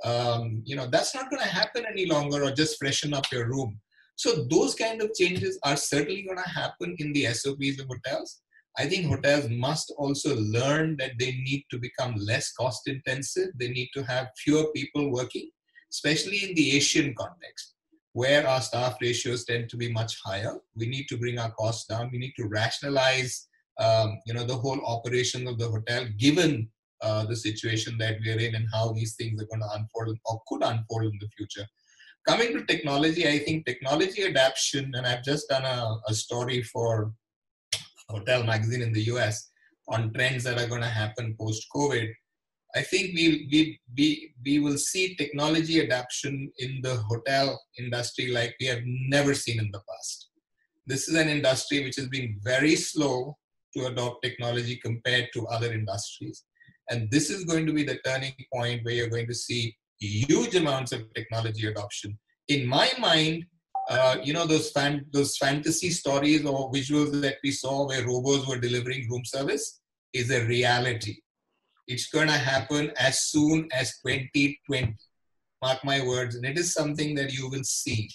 That's not going to happen any longer, or just freshen up your room. So those kind of changes are certainly going to happen in the SOPs of hotels. I think hotels must also learn that they need to become less cost intensive. They need to have fewer people working, especially in the Asian context, where our staff ratios tend to be much higher. We need to bring our costs down. We need to rationalize, the whole operation of the hotel, given the situation that we're in and how these things are going to unfold or could unfold in the future. Coming to technology, I think technology adaptation, and I've just done a story for Hotel Magazine in the US on trends that are going to happen post-COVID. I think we will see technology adoption in the hotel industry like we have never seen in the past. This is an industry which has been very slow to adopt technology compared to other industries. And this is going to be the turning point where you're going to see huge amounts of technology adoption. In my mind, those fantasy stories or visuals that we saw where robots were delivering room service is a reality. It's going to happen as soon as 2020. Mark my words. And it is something that you will see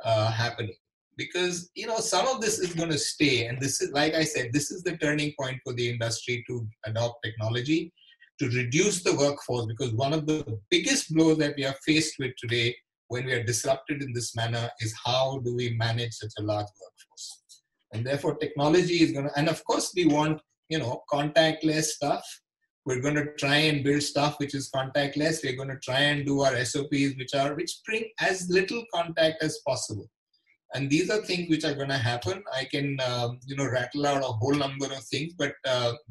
happening. Because, some of this is going to stay. And this is, like I said, this is the turning point for the industry to adopt technology, to reduce the workforce. Because one of the biggest blows that we are faced with today when we are disrupted in this manner is how do we manage such a large workforce? And therefore, technology is going to, and of course, we want, contactless stuff. We're going to try and build stuff which is contactless. We're going to try and do our SOPs which bring as little contact as possible. And these are things which are going to happen. I can, rattle out a whole number of things, but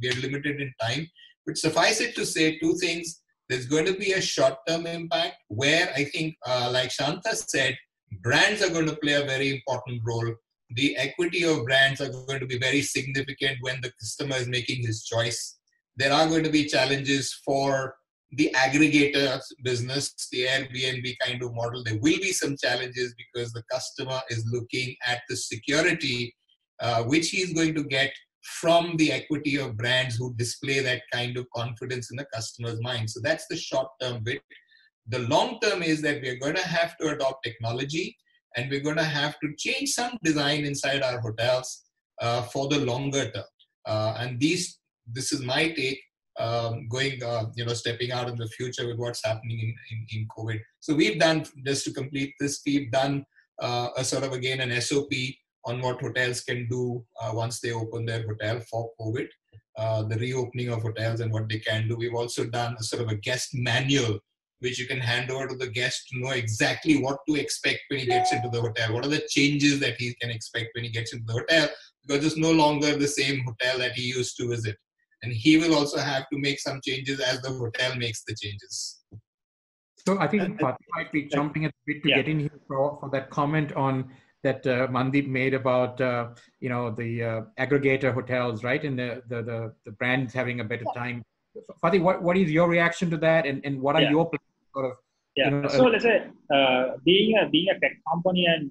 we are limited in time. But suffice it to say two things. There's going to be a short-term impact where I think, like Shanta said, brands are going to play a very important role. The equity of brands are going to be very significant when the customer is making his choice. There are going to be challenges for the aggregator business, the Airbnb kind of model. There will be some challenges because the customer is looking at the security which he's going to get from the equity of brands who display that kind of confidence in the customer's mind. So that's the short-term bit. The long-term is that we're going to have to adopt technology and we're going to have to change some design inside our hotels for the longer term. And this is my take, stepping out in the future with what's happening in COVID. So we've done, just to complete this, we've done a sort of, again, an SOP on what hotels can do once they open their hotel for COVID, the reopening of hotels and what they can do. We've also done a sort of a guest manual, which you can hand over to the guest to know exactly what to expect when he gets into the hotel. What are the changes that he can expect when he gets into the hotel? Because it's no longer the same hotel that he used to visit. And he will also have to make some changes as the hotel makes the changes. So I think Fatih might be jumping a bit to get in here for that comment on that Mandeep made about the aggregator hotels, right? And the brands having a better time. Fatih, what is your reaction to that, and what are your plans sort of? So let's say being a tech company and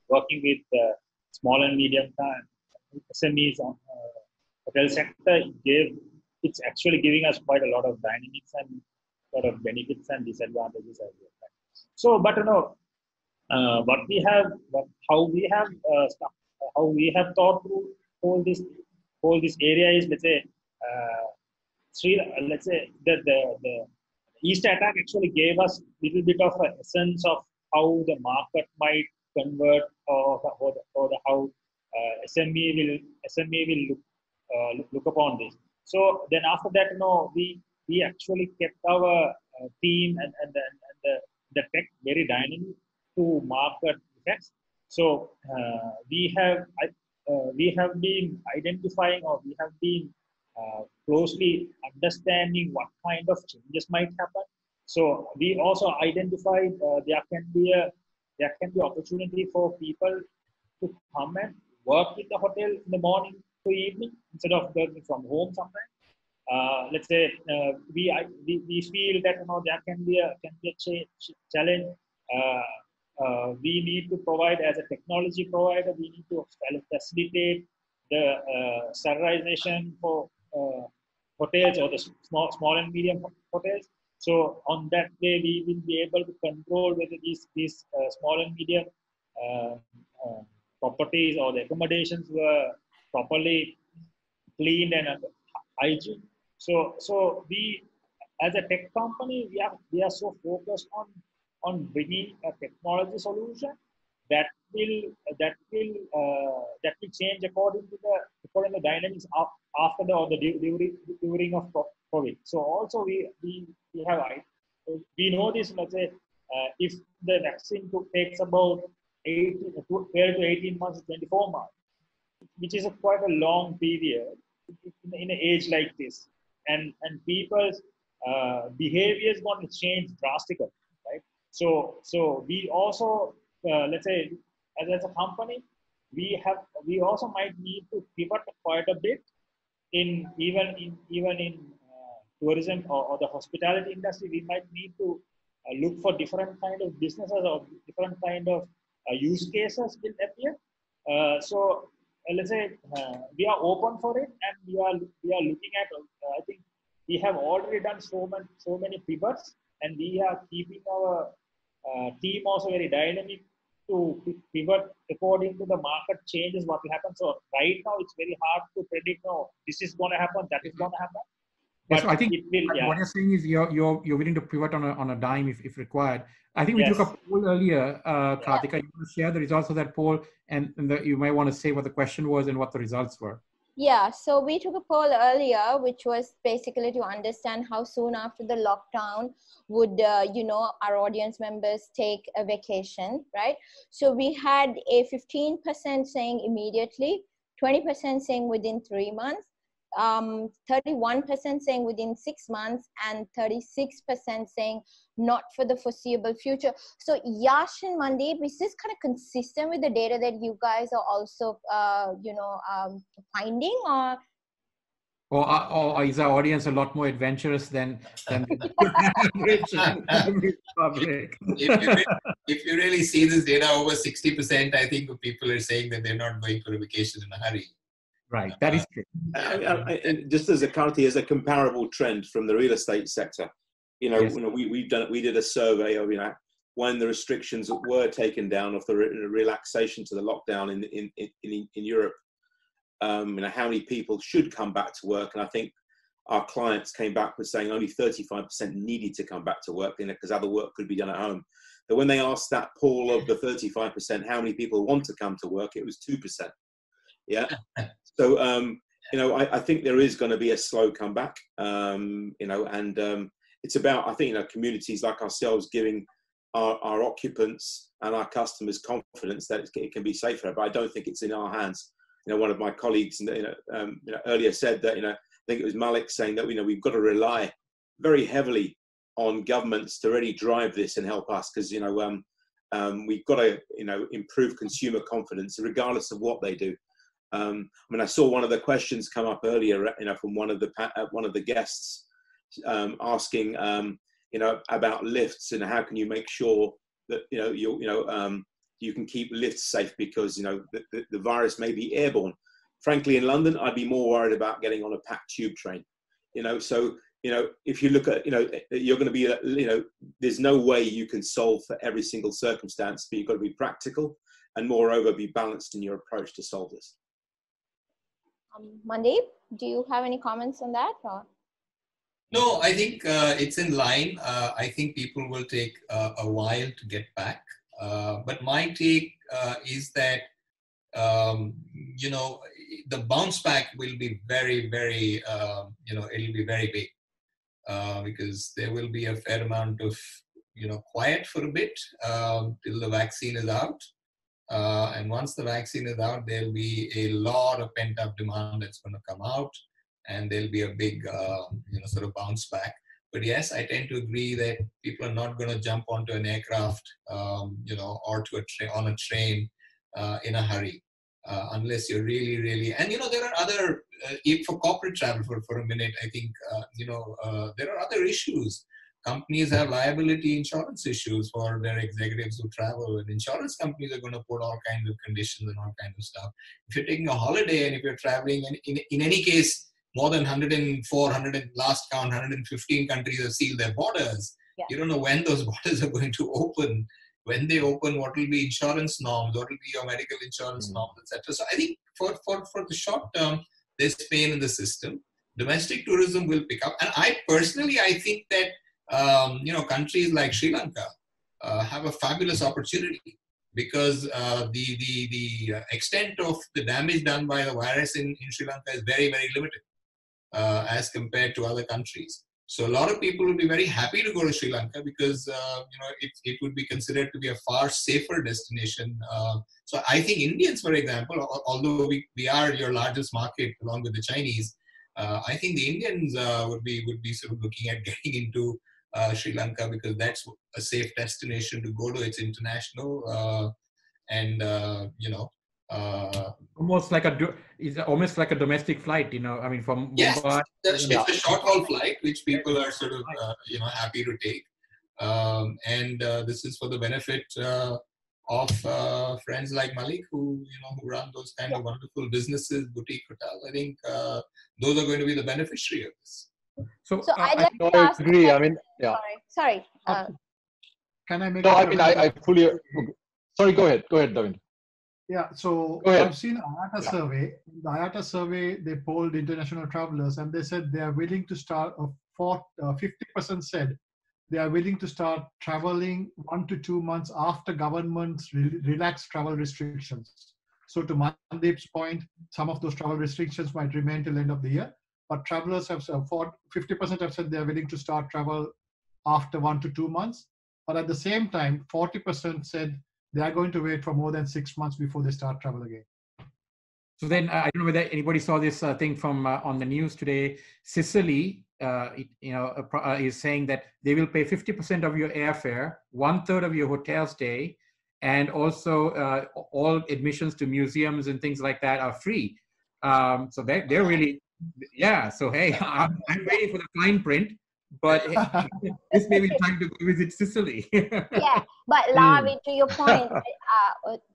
working with small and medium SMEs on hotel sector, it's actually giving us quite a lot of dynamics and a lot of benefits and disadvantages as well. Right? So, but how we have thought through all this area is, let's say, the East attack actually gave us a little bit of a sense of how the market might convert or how SME will look upon this. So then after that, we actually kept our team and the tech very dynamic to market effects. So we have been identifying, or we have been closely understanding what kind of changes might happen. So we also identified there can be opportunity for people to come and work in the hotel in the morning to evening instead of working from home sometimes. Let's say we feel that there can be a challenge. We need to provide, as a technology provider, we need to facilitate the sterilization for hotels or the small and medium hotels. So on that way, we will be able to control whether these small and medium properties or the accommodations were properly cleaned and hygiene. So we, as a tech company, we are so focused on bringing a technology solution that will change according to the dynamics after during of COVID. So also we know this. Let's say if the vaccine takes about 12 to 18 months, 24 months, which is quite a long period in an age like this, and people's behavior is going to change drastically, right? So we also let's say as a company, we also might need to pivot quite a bit even in tourism or the hospitality industry. We might need to look for different kind of businesses or different kind of use cases will appear. So let's say we are open for it, and we are looking at. I think we have already done so many pivots, and we are keeping our team also very dynamic to pivot according to the market changes, what will happen. So right now it's very hard to predict. No, this is going to happen, that is going to happen. Yes, so I think what you're saying is you're willing to pivot on a dime if required. I think we took a poll earlier, Karthika. You want to share the results of that poll, and you might want to say what the question was and what the results were. Yeah, so we took a poll earlier, which was basically to understand how soon after the lockdown would, our audience members take a vacation, right? So we had a 15% saying immediately, 20% saying within 3 months, 31% saying within 6 months, and 36% saying not for the foreseeable future. So Yash and Mandeep, is this kind of consistent with the data that you guys are also, finding, or is our audience a lot more adventurous than the average public? If you really see this data, over 60%, I think, of people are saying that they're not going for a vacation in a hurry. Right, that is true. And just as a comparable trend from the real estate sector, we did a survey of when the restrictions were taken down, of the relaxation to the lockdown in Europe, how many people should come back to work, and I think our clients came back with saying only 35% needed to come back to work, because other work could be done at home. But when they asked that poll of the 35%, how many people want to come to work, it was 2%. Yeah. So, I think there is going to be a slow comeback, and it's about, I think, communities like ourselves giving our occupants and our customers confidence that it can be safer, but I don't think it's in our hands. One of my colleagues, earlier said that, I think it was Malik saying that, we've got to rely very heavily on governments to really drive this and help us, because, we've got to, improve consumer confidence regardless of what they do. I saw one of the questions come up earlier, from one of the guests, asking, about lifts and how can you make sure that, you can keep lifts safe because, you know, the virus may be airborne. Frankly, in London, I'd be more worried about getting on a packed tube train, you know. So, you know, if you look at, you know, you're going to be, you know, there's no way you can solve for every single circumstance, but you've got to be practical and moreover be balanced in your approach to solve this. Mandeep, do you have any comments on that? Or? No, I think it's in line. I think people will take a while to get back. But my take is that, you know, the bounce back will be very, very, you know, it'll be very big because there will be a fair amount of, you know, quiet for a bit till the vaccine is out. And once the vaccine is out, there'll be a lot of pent-up demand that's going to come out. And there'll be a big, you know, sort of bounce back. But yes, I tend to agree that people are not going to jump onto an aircraft, you know, or to on a train in a hurry, unless you're really, really. And you know, there are other, for corporate travel for a minute, I think, you know, there are other issues. Companies have liability insurance issues for their executives who travel, and insurance companies are going to put all kinds of conditions and all kinds of stuff. If you're taking a holiday and if you're traveling, and in any case, more than 104, last count, 115 countries have sealed their borders. Yeah. You don't know when those borders are going to open. When they open, what will be insurance norms? What will be your medical insurance norms, etc. So I think for the short term, there's pain in the system. Domestic tourism will pick up. And I think that, you know, countries like Sri Lanka have a fabulous opportunity because the extent of the damage done by the virus in Sri Lanka is very, very limited. As compared to other countries. So a lot of people will be very happy to go to Sri Lanka because, you know, it would be considered to be a far safer destination. So I think Indians, for example, although we are your largest market along with the Chinese, I think the Indians would be sort of looking at getting into Sri Lanka because that's a safe destination to go to. It's international and, you know, almost like a domestic flight, you know. I mean, from Mumbai. Yes, it's a short haul flight, which people are sort of you know, happy to take, and this is for the benefit of friends like Malik, who run those kind of wonderful businesses, boutique hotels. I think those are going to be the beneficiary of this. So I'd like to ask. I agree. I mean, yeah. Sorry. Can I make? No, I mean, I fully. Sorry, go ahead, Davinder. Yeah, so I've seen IATA survey. The IATA survey, they polled international travelers and they said they are willing to start, 50% said they are willing to start traveling 1 to 2 months after governments relax travel restrictions. So to Mandeep's point, some of those travel restrictions might remain till the end of the year, but travelers have 50% have said they are willing to start travel after 1 to 2 months. But at the same time, 40% said they are going to wait for more than 6 months before they start travel again. So then, I don't know whether anybody saw this thing from on the news today. Sicily, is saying that they will pay 50% of your airfare, 1/3 of your hotel stay, and also all admissions to museums and things like that are free. So they're really, yeah. So hey, I'm waiting for the fine print. But this may be time to go visit Sicily. Yeah, but Lavi, to your point,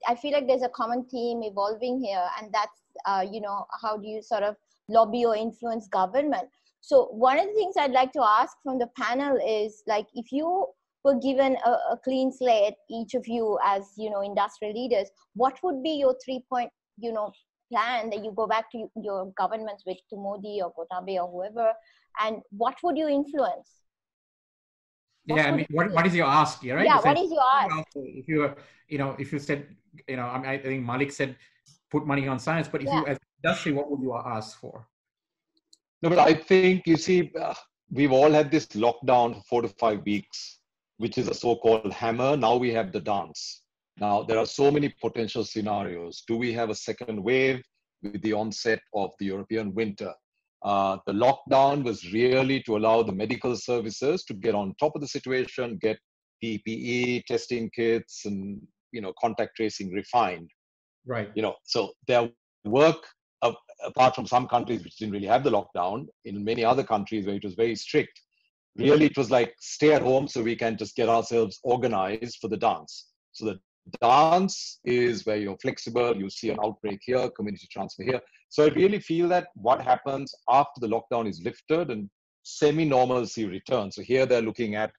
I feel like there's a common theme evolving here, and that's how do you sort of lobby or influence government? So one of the things I'd like to ask from the panel is, like, if you were given a clean slate, each of you as industrial leaders, what would be your 3-point plan that you go back to your governments with, to Modi or Gotabaya or whoever? And what would you influence? I mean, what is your ask here, right? Yeah, what is your ask? If you said, I think Malik said, put money on science, but if you as industry, what would you ask for? No, but I think, you see, we've all had this lockdown for 4 to 5 weeks, which is a so-called hammer. Now we have the dance. Now, there are so many potential scenarios. Do we have a second wave with the onset of the European winter? The lockdown was really to allow the medical services to get on top of the situation, get PPE, testing kits, and contact tracing refined. Right. So their work, apart from some countries which didn't really have the lockdown, in many other countries where it was very strict, really it was like stay at home so we can just get ourselves organized for the dance. So the dance is where you're flexible. You see an outbreak here, community transfer here. So I really feel that what happens after the lockdown is lifted and semi-normalcy returns. So here they're looking at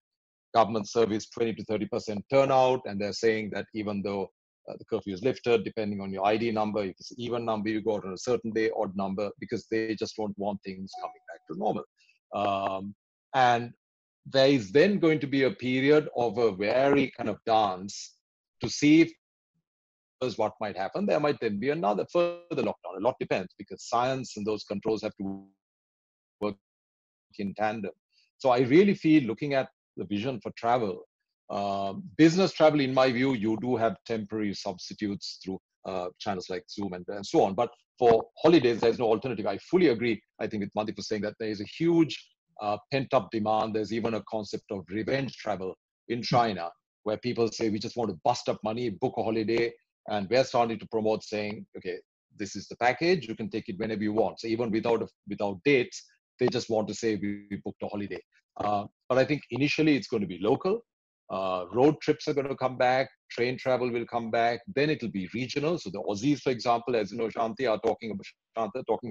government service 20 to 30% turnout, and they're saying that even though the curfew is lifted, depending on your ID number, if it's an even number, you go out on a certain day, odd number, because they just don't want things coming back to normal. And there is then going to be a period of a very kind of dance to see if what might happen. There might then be another further lockdown. A lot depends, because science and those controls have to work in tandem. So I really feel, looking at the vision for travel, business travel, in my view, you do have temporary substitutes through channels like Zoom and so on. But for holidays, there's no alternative. I fully agree, I think, with Mandeep for saying that there is a huge pent-up demand. There's even a concept of revenge travel in China, where people say, we just want to bust up money, book a holiday. And we're starting to promote, saying, okay, this is the package, you can take it whenever you want. So even without dates, they just want to say, we booked a holiday. But I think initially it's going to be local. Road trips are going to come back. Train travel will come back. Then it'll be regional. So the Aussies, for example, as you know, Shanti, are talking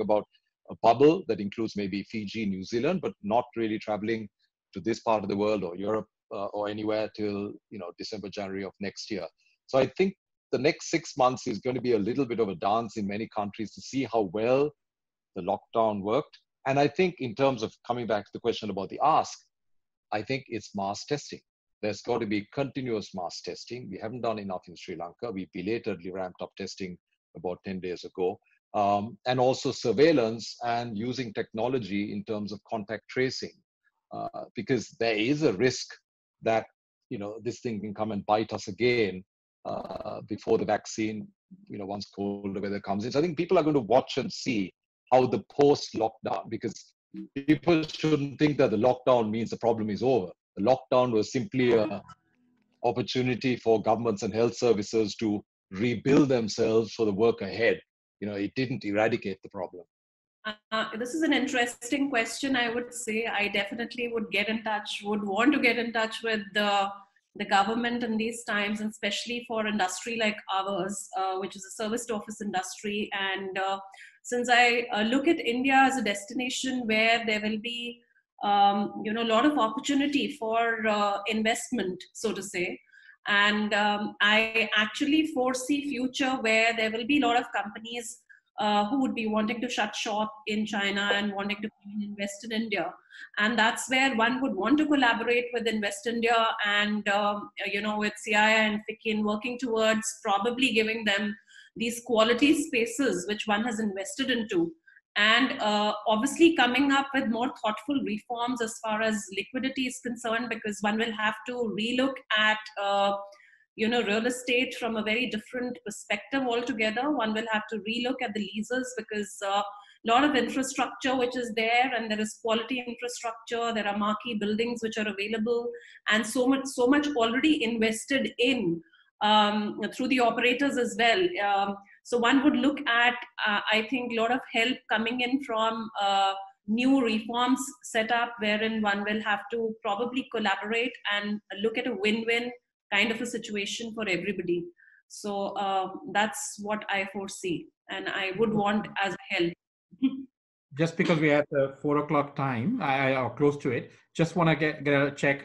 about a bubble that includes maybe Fiji, New Zealand, but not really traveling to this part of the world or Europe or anywhere till December, January of next year. So I think the next 6 months is going to be a little bit of a dance in many countries to see how well the lockdown worked. And I think, in terms of coming back to the question about the ask, I think it's mass testing. There's got to be continuous mass testing. We haven't done enough in Sri Lanka. We belatedly ramped up testing about 10 days ago. And also surveillance and using technology in terms of contact tracing, because there is a risk that this thing can come and bite us again before the vaccine, once colder weather comes in. So I think people are going to watch and see how the post-lockdown, because people shouldn't think that the lockdown means the problem is over. The lockdown was simply an opportunity for governments and health services to rebuild themselves for the work ahead. It didn't eradicate the problem. This is an interesting question, I would say. I definitely would want to get in touch with the government in these times, and especially for industry like ours, which is a service to office industry. And since I look at India as a destination where there will be a lot of opportunity for investment, so to say, and I actually foresee future where there will be a lot of companies who would be wanting to shut shop in China and wanting to invest in India. And that's where one would want to collaborate with Invest India and, with CIA and FICCI, working towards probably giving them these quality spaces which one has invested into. And obviously coming up with more thoughtful reforms as far as liquidity is concerned, because one will have to relook at real estate from a very different perspective altogether. One will have to relook at the leases, because a lot of infrastructure which is there, and there is quality infrastructure, there are marquee buildings which are available, and so much already invested in through the operators as well. So one would look at, I think, a lot of help coming in from new reforms set up, wherein one will have to probably collaborate and look at a win-win kind of a situation for everybody. So that's what I foresee, and I would want as help. Just because we're at the 4 o'clock time, or close to it, just want to get a check.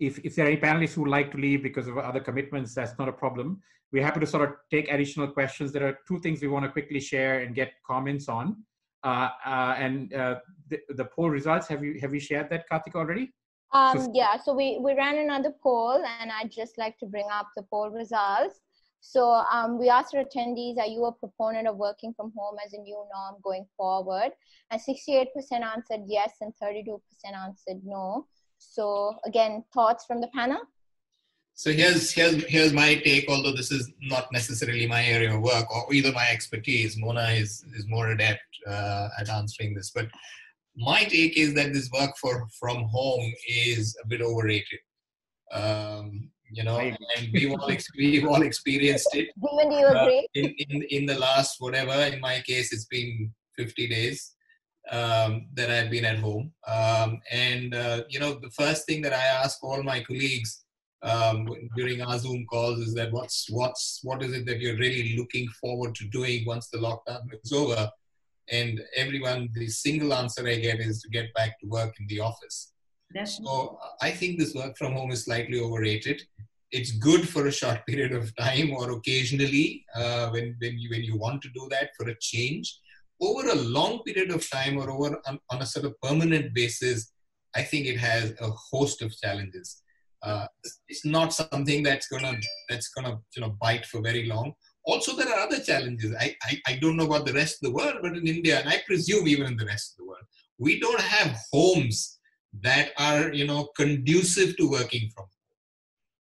If there are any panelists who would like to leave because of other commitments, that's not a problem. We're happy to sort of take additional questions. There are two things we want to quickly share and get comments on. The poll results, have you shared that, Karthik, already? Yeah, so we ran another poll, and I'd just like to bring up the poll results. So we asked our attendees, are you a proponent of working from home as a new norm going forward? And 68% answered yes, and 32% answered no. So again, thoughts from the panel? So here's my take, although this is not necessarily my area of work or either my expertise. Mona is more adept at answering this. But my take is that this work from home is a bit overrated. And we've all experienced it. Women, do you agree? In the last, whatever, in my case, it's been 50 days that I've been at home. The first thing that I ask all my colleagues during our Zoom calls is that what is it that you're really looking forward to doing once the lockdown is over? And everyone, the single answer I get is to get back to work in the office. So I think this work from home is slightly overrated. It's good for a short period of time or occasionally when you want to do that for a change. Over a long period of time or on a sort of permanent basis, I think it has a host of challenges. It's not something that's gonna bite for very long. Also, there are other challenges. I don't know about the rest of the world, but in India, and I presume even in the rest of the world, we don't have homes that are conducive to working from home.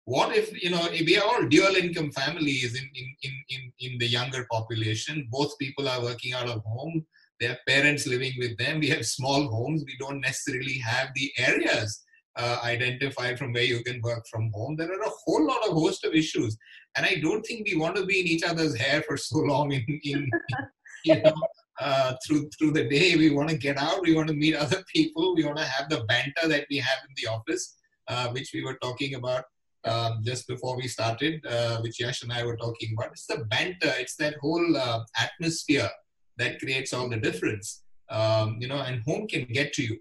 What if we are all dual income families in the younger population? Both people are working out of home. They have parents living with them. We have small homes. We don't necessarily have the areas identified from where you can work from home. There are a whole lot of host of issues, and I don't think we want to be in each other's hair for so long through the day. We want to get out. We want to meet other people. We want to have the banter that we have in the office, which we were talking about just before we started, which Yash and I were talking about. It's the banter. It's that whole atmosphere that creates all the difference. And home can get to you.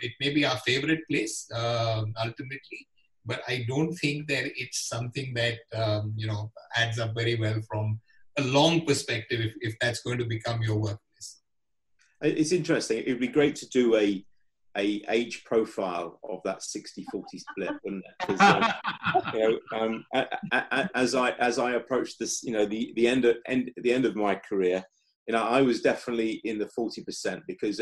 It may be our favorite place ultimately, but I don't think that it's something that adds up very well from a long perspective if that's going to become your workplace. It's interesting. It'd be great to do a age profile of that 60-40 split, wouldn't it? Because as I approach this, the end of my career, I was definitely in the 40% because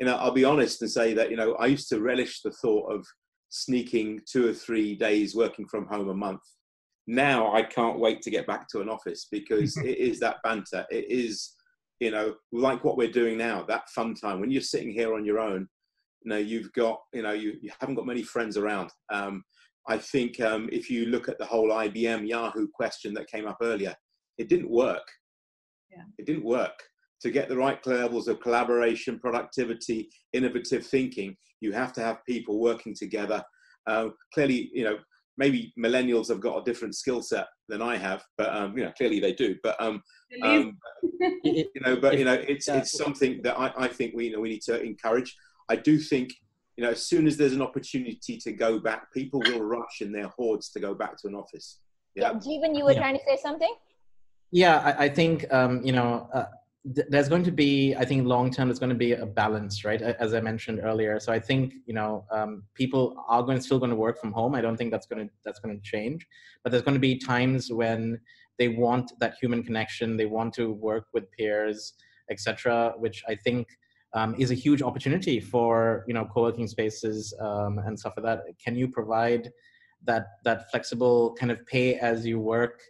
I'll be honest and say that I used to relish the thought of sneaking 2 or 3 days working from home a month. Now I can't wait to get back to an office because it is that banter. It is like what we're doing now, that fun time when you're sitting here on your own. You've got you haven't got many friends around. I think if you look at the whole IBM Yahoo question that came up earlier, it didn't work. Yeah. It didn't work. To get the right levels of collaboration, productivity, innovative thinking, you have to have people working together. Clearly, maybe millennials have got a different skill set than I have, but clearly they do. But it's something that I think we need to encourage. I do think as soon as there's an opportunity to go back, people will rush in their hordes to go back to an office. Yeah, Jeevan, you were trying to say something? Yeah, I think there's going to be, I think long term, there's going to be a balance, right? As I mentioned earlier. So I think people are still going to work from home. I don't think that's going to change. But there's going to be times when they want that human connection. They want to work with peers, etc., which I think is a huge opportunity for co-working spaces and stuff like that. Can you provide that flexible kind of pay as you work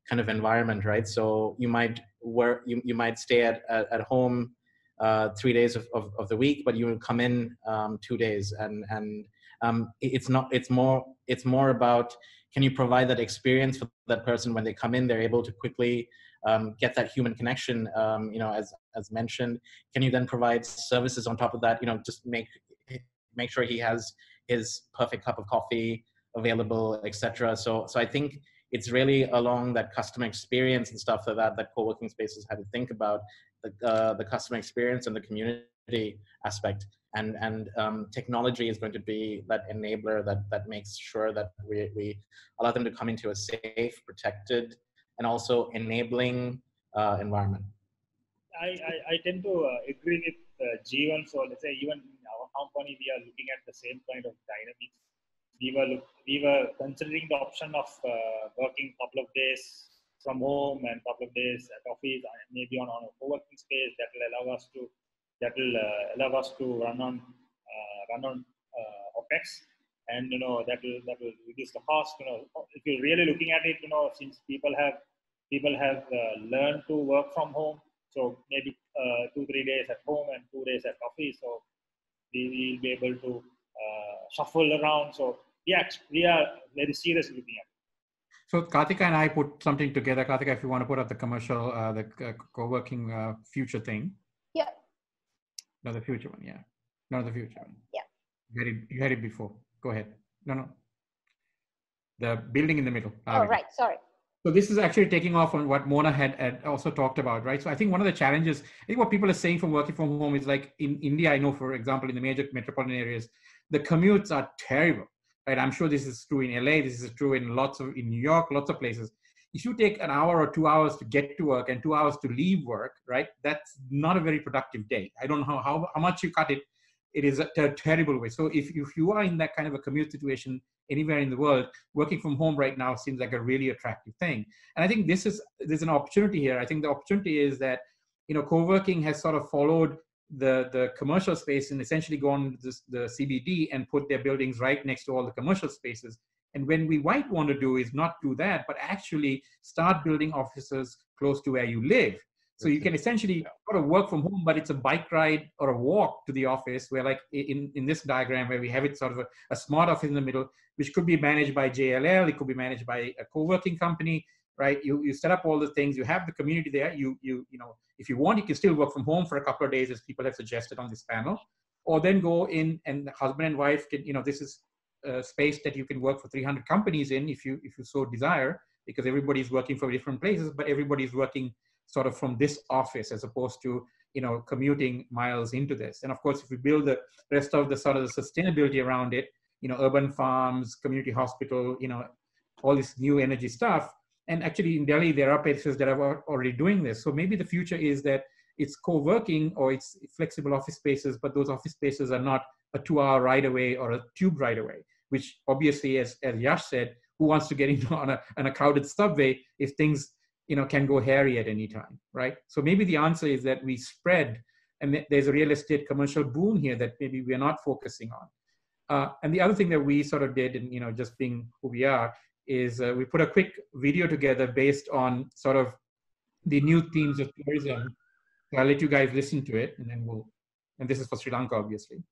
kind of environment, right? So you might work, you might stay at home 3 days of the week, but you will come in 2 days, and it's more about, can you provide that experience for that person when they come in? They're able to quickly get that human connection, as mentioned. Can you then provide services on top of that? Just make sure he has his perfect cup of coffee available, etc. So I think it's really along that customer experience and stuff like that co-working spaces had to think about the customer experience and the community aspect. And technology is going to be that enabler that makes sure that we allow them to come into a safe, protected, and also enabling environment. I tend to agree with Jeevan. So let's say even in our company, we are looking at the same kind of dynamics. We were considering the option of working a couple of days from home and a couple of days at office, and maybe on a co-working space that will allow us to run on OPEX, and that will reduce the cost. If you're really looking at it, since people have learned to work from home, so maybe 2-3 days at home and 2 days at office, so we will be able to shuffle around. So we are very serious looking at it. So Karthika and I put something together. Karthika, if you want to put up the commercial, the co-working future thing. Yeah. No, the future one. Yeah. No, the future one. Yeah. You had it before. Go ahead. No. the building in the middle. Oh, right. Sorry. So this is actually taking off on what Mona had also talked about, right? So I think one of the challenges, I think what people are saying from working from home is like in India, I know, for example, in the major metropolitan areas, the commutes are terrible, right? I'm sure this is true in LA, this is true in in New York, lots of places. If you take an hour or 2 hours to get to work and 2 hours to leave work, right? That's not a very productive day. I don't know how much you cut it. It is a terrible way. So if you are in that kind of a commute situation anywhere in the world, working from home right now seems like a really attractive thing. And I think there's an opportunity here. I think the opportunity is that, you know, co-working has sort of followed the commercial space and essentially gone to the CBD and put their buildings right next to all the commercial spaces. And when we might want to do is not do that, but actually start building offices close to where you live. So you can essentially sort of work from home, but it's a bike ride or a walk to the office, where like in this diagram where we have it sort of a smart office in the middle, which could be managed by JLL, it could be managed by a co-working company, right? You set up all the things, you have the community there. You know, if you want, you can still work from home for a couple of days, as people have suggested on this panel, or then go in and husband and wife can, you know, this is a space that you can work for 300 companies in if you so desire, because everybody's working from different places, but everybody's working sort of from this office as opposed to, you know, commuting miles into this. And of course, if we build the rest of the sort of the sustainability around it, you know, urban farms, community hospital, you know, all this new energy stuff. And actually in Delhi, there are places that are already doing this. So maybe the future is that it's co-working or it's flexible office spaces, but those office spaces are not a 2-hour ride away or a tube ride away, which obviously, as Yash said, who wants to get into on a crowded subway if things, you know, can go hairy at any time, right? So maybe the answer is that we spread, and there's a real estate commercial boom here that maybe we're not focusing on. And the other thing that we sort of did, and, you know, just being who we are, is we put a quick video together based on sort of the new themes of tourism. So I'll let you guys listen to it, and then and this is for Sri Lanka, obviously.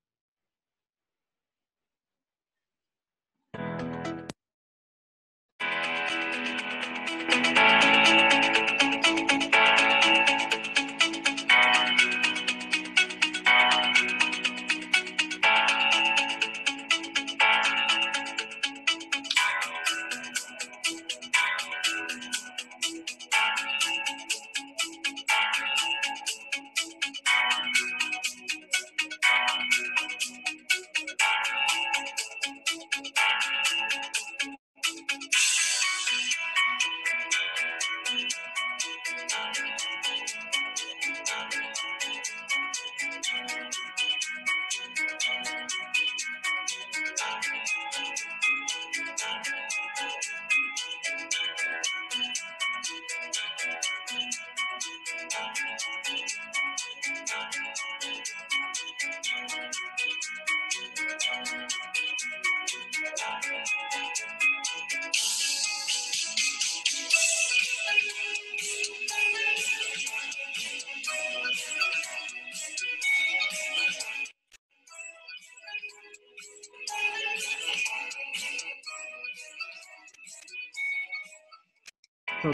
So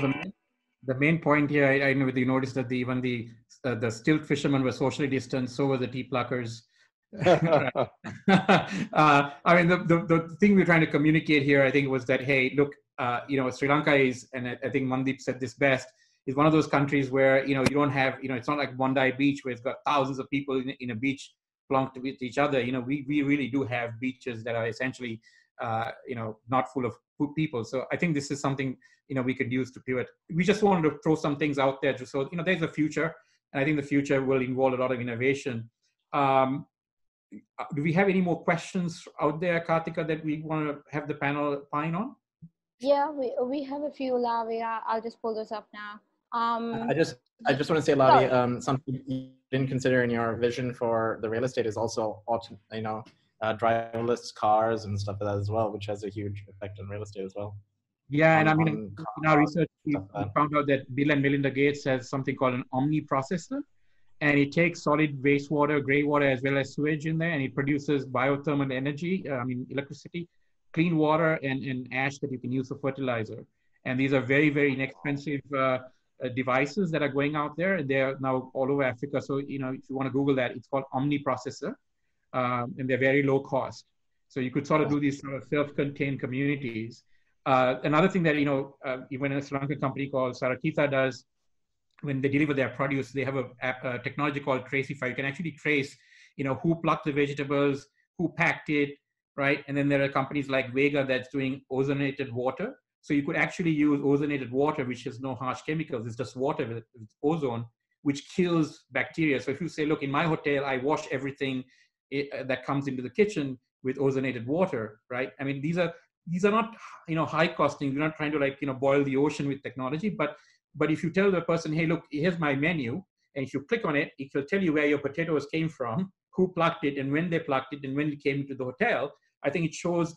the main point here, I know you noticed that even the stilt fishermen were socially distanced, so were the tea pluckers. I mean, the thing we're trying to communicate here, I think, was that, hey, look, you know, Sri Lanka is, and I think Mandeep said this best, is one of those countries where, you know, you don't have, you know, it's not like Bondi Beach where it's got thousands of people in a beach plunked with each other. You know, we really do have beaches that are essentially, you know, not full of people. So I think this is something, you know, we could use to pivot. We just wanted to throw some things out there just so, you know, there's a future, and I think the future will involve a lot of innovation. Do we have any more questions out there, Kartika, that we want to have the panel opine on? Yeah, we have a few, Lavi. I'll just pull those up now. I just want to say, Lavi, something you didn't consider in your vision for the real estate is also, you know, driverless cars and stuff like that as well, which has a huge effect on real estate as well. Yeah, and I mean, in our research, we found out that Bill and Melinda Gates has something called an omni processor, and it takes solid wastewater, gray water, as well as sewage in there, and it produces biothermal energy, I mean, electricity, clean water, and ash that you can use for fertilizer. And these are very, very inexpensive devices that are going out there. They're now all over Africa. So, you know, if you want to Google that, it's called omni processor, and they're very low cost. So you could sort of do these sort of self-contained communities. Another thing that, even a Sri Lankan company called Sarakitha does, when they deliver their produce, they have a technology called Tracify. You can actually trace, who plucked the vegetables, who packed it, right? And then there are companies like Vega that's doing ozonated water. So you could actually use ozonated water, which has no harsh chemicals. It's just water with ozone, which kills bacteria. So if you say, look, in my hotel, I wash everything that comes into the kitchen with ozonated water, right? I mean, these are not, high cost things. We're not trying to boil the ocean with technology, but if you tell the person, hey, look, here's my menu, and if you click on it, it will tell you where your potatoes came from, who plucked it, and when they plucked it, and when it came to the hotel. I think it shows,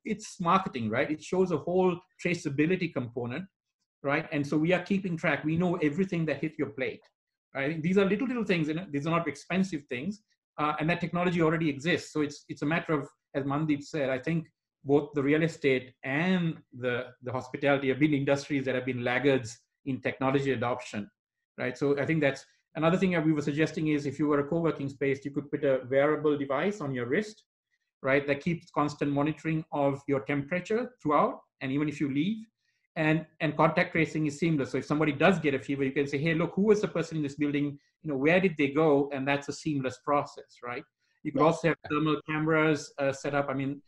it's marketing, right? It shows a whole traceability component, right? And so we are keeping track. We know everything that hit your plate, right? These are little things, these are not expensive things, and that technology already exists. So it's a matter of, as Mandeep said, I think both the real estate and the hospitality have been industries that have been laggards in technology adoption, right? So I think that's another thing that we were suggesting is, if you were a co-working space, you could put a wearable device on your wrist, right, that keeps constant monitoring of your temperature throughout, and even if you leave. And contact tracing is seamless. So if somebody does get a fever, you can say, hey, look, who was the person in this building? Where did they go? And that's a seamless process, right? You could also have thermal cameras set up. I mean,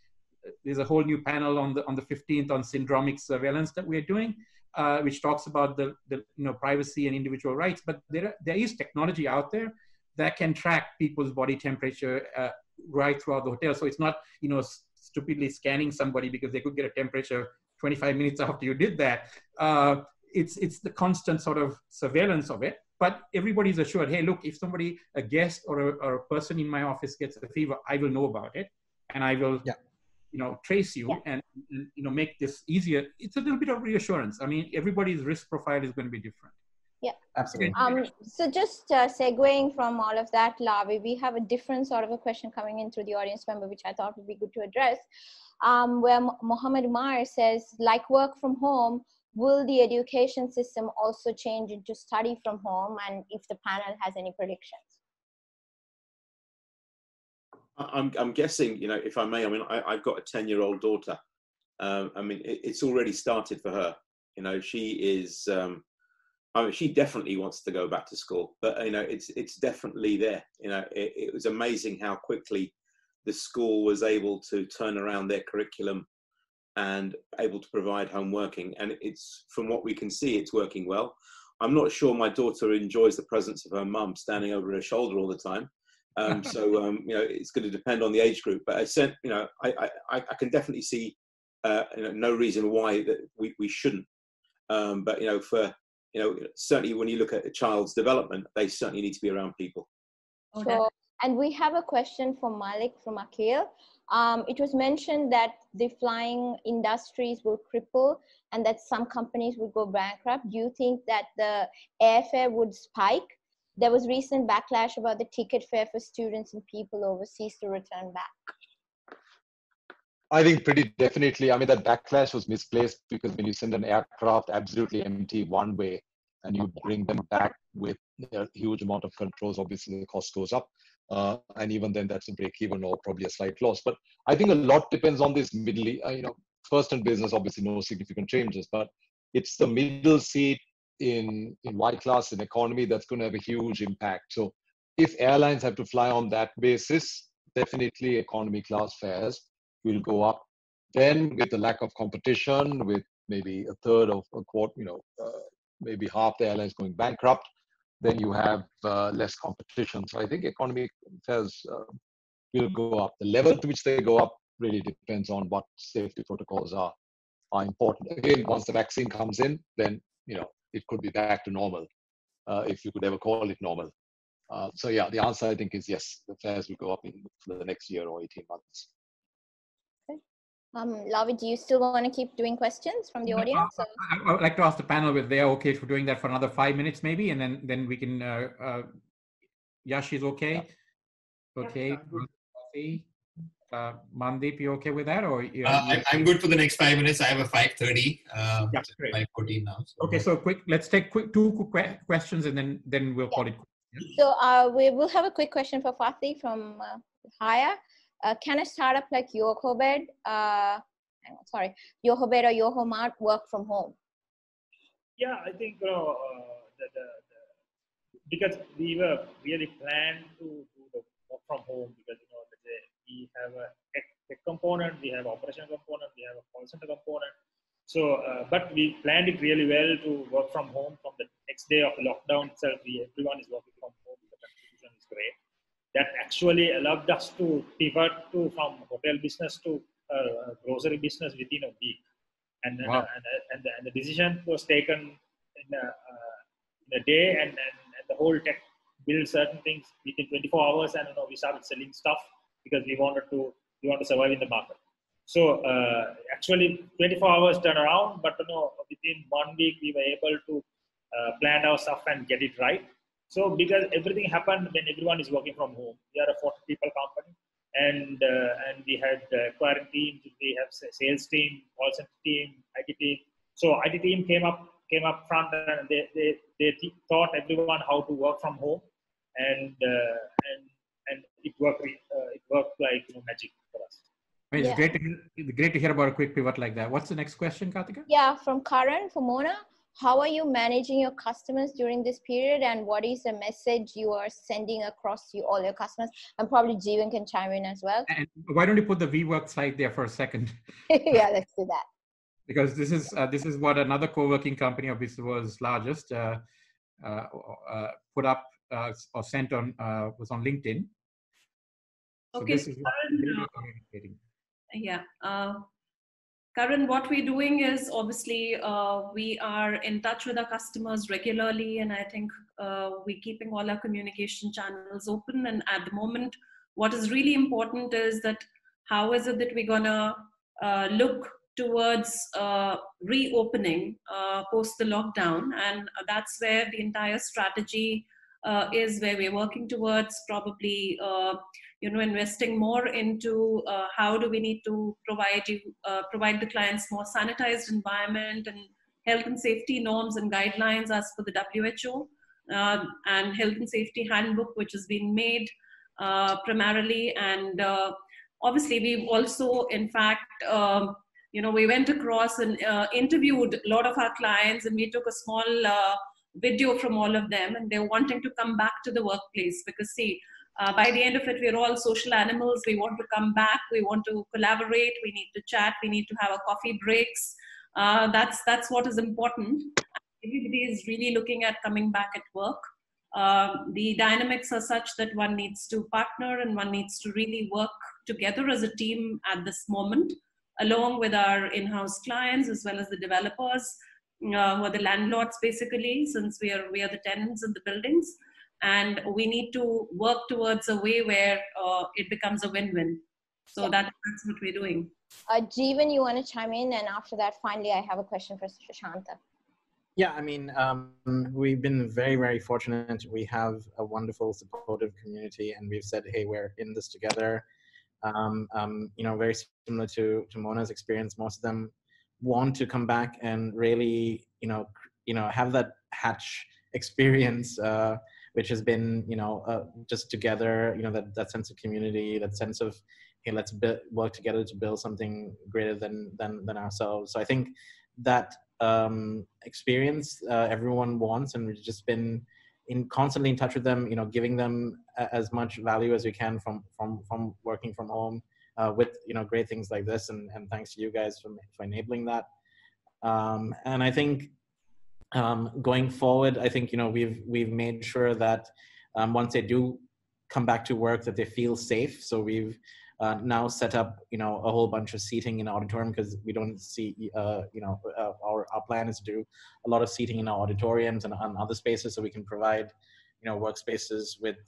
there's a whole new panel on the 15th on syndromic surveillance that we're doing, which talks about the privacy and individual rights. But there is technology out there that can track people's body temperature right throughout the hotel. So it's not stupidly scanning somebody because they could get a temperature 25 minutes after you did that. It's the constant sort of surveillance of it. But everybody's assured, hey, look, if somebody, a guest or a person in my office gets a fever, I will know about it, and I will trace you and make this easier. It's a little bit of reassurance. I mean, everybody's risk profile is going to be different. Yeah, absolutely. So just segueing from all of that, Lavi, we have a different sort of a question coming in through the audience member, which I thought would be good to address, where Mohammed Umar says, like work from home, will the education system also change into study from home? And if the panel has any predictions? I'm guessing, if I may, I mean, I've got a 10-year-old daughter. I mean, it's already started for her. She is, I mean, she definitely wants to go back to school, but, it's definitely there. It was amazing how quickly the school was able to turn around their curriculum and able to provide home working. And it's, from what we can see, it's working well. I'm not sure my daughter enjoys the presence of her mum standing over her shoulder all the time. It's going to depend on the age group, but I can definitely see no reason why that we shouldn't. But certainly when you look at a child's development, they certainly need to be around people. Sure. And we have a question from Malik from Akil. It was mentioned that the flying industries will cripple and that some companies would go bankrupt. Do you think that the airfare would spike? There was recent backlash about the ticket fare for students and people overseas to return back. I think pretty definitely. I mean, that backlash was misplaced because when you send an aircraft absolutely empty one way and you bring them back with a huge amount of controls, obviously the cost goes up. And even then that's a break even or probably a slight loss. But I think a lot depends on this middle, first in business, obviously no significant changes, but it's the middle seat in Y class in economy that's going to have a huge impact. So if airlines have to fly on that basis, definitely economy class fares will go up. Then with the lack of competition, with maybe a third of a quarter, maybe half the airlines going bankrupt, then you have less competition. So I think economy fares will go up. The level to which they go up really depends on what safety protocols are important. Again, once the vaccine comes in, then it could be back to normal, if you could ever call it normal. So yeah, the answer I think is yes, the fares will go up for the next year or 18 months. Okay. Lavi, do you still want to keep doing questions from the audience? I would like to ask the panel if they are okay for doing that for another 5 minutes maybe, and then we can, Yash is okay? Yeah. Okay. Yeah, Mandeep, you okay with that? Or I'm good for the next 5 minutes. I have a 5:30. Yeah, great. 5:14 now. So. Okay, so let's take two quick questions and then we'll call it. So we will have a quick question for Fatih from Haya. Can a startup like YokoBed hang on, sorry, Yohobet or Yohomart work from home? Yeah, I think because we were really planned to do the work from home, because we have a tech component, we have operational component, we have a call center component. So, but we planned it really well to work from home from the next day of the lockdown itself. Everyone is working from home. The contribution is great. That actually allowed us to pivot from hotel business to grocery business within a week. And Wow. And the decision was taken in a day, and the whole tech build certain things within 24 hours, and we started selling stuff because we want to survive in the market. So actually 24 hours turnaround, but within 1 week we were able to plan our stuff and get it right. So because everything happened when everyone is working from home. We are a 40 people company, and we had acquiring teams, we have sales team, call center team, IT team. So IT team came up front, and they taught everyone how to work from home, and it worked like magic for us. I mean, it's great to hear about a quick pivot like that. What's the next question, Karthika? Yeah, from Karan, from Mona. How are you managing your customers during this period, and what is the message you are sending across to all your customers? And probably Jeevan can chime in as well. And why don't you put the WeWork slide there for a second? Yeah, let's do that. Because this is what another co-working company, obviously world's largest, put up or sent on was on LinkedIn. So Okay, this is what we're communicating. Yeah. Karan, what we're doing is obviously we are in touch with our customers regularly, and I think we're keeping all our communication channels open. And at the moment, what is really important is that how is it that we're gonna look towards reopening post the lockdown, and that's where the entire strategy is, where we're working towards probably investing more into how do we need to provide the clients more sanitized environment and health and safety norms and guidelines as per the WHO and health and safety handbook, which has been made primarily. And obviously we've also, in fact, we went across and interviewed a lot of our clients, and we took a small video from all of them, and they're wanting to come back to the workplace because by the end of it, we're all social animals. We want to come back. We want to collaborate. We need to chat. We need to have a coffee breaks. That's what is important. Everybody is really looking at coming back at work. The dynamics are such that one needs to partner and one needs to really work together as a team at this moment, along with our in-house clients as well as the developers, who are the landlords basically, since we are the tenants in the buildings. And we need to work towards a way where it becomes a win-win. So that's what we're doing. Jeevan, you want to chime in? And after that, finally, I have a question for Shashanta. Yeah, I mean, we've been very, very fortunate. We have a wonderful, supportive community, and we've said, hey, we're in this together. Very similar to Mona's experience. Most of them want to come back and really, have that hatch experience, which has been, just together, that sense of community, that sense of, hey, let's work together to build something greater than ourselves. So I think that experience everyone wants, and we've just been constantly in touch with them, giving them as much value as we can from working from home with, great things like this. And thanks to you guys for enabling that. And I think, going forward, I think we've made sure that once they do come back to work, that they feel safe. So we've now set up a whole bunch of seating in the auditorium, because we don't see our plan is to do a lot of seating in our auditoriums and other spaces, so we can provide workspaces with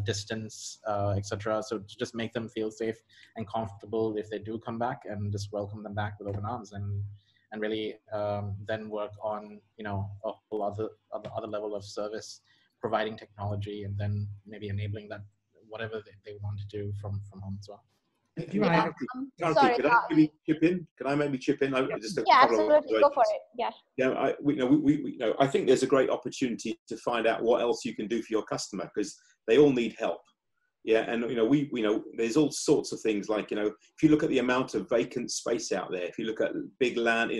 distance, etc. So to just make them feel safe and comfortable if they do come back, and just welcome them back with open arms, and really then work on a whole other level of service, providing technology, and then maybe enabling that whatever they want to do from home as well. Sorry, could I maybe chip in? Can I maybe chip in? Absolutely. Go for it. Yeah. Yeah, I think there's a great opportunity to find out what else you can do for your customer, because they all need help. Yeah, and there's all sorts of things like, if you look at the amount of vacant space out there, if you look at big land,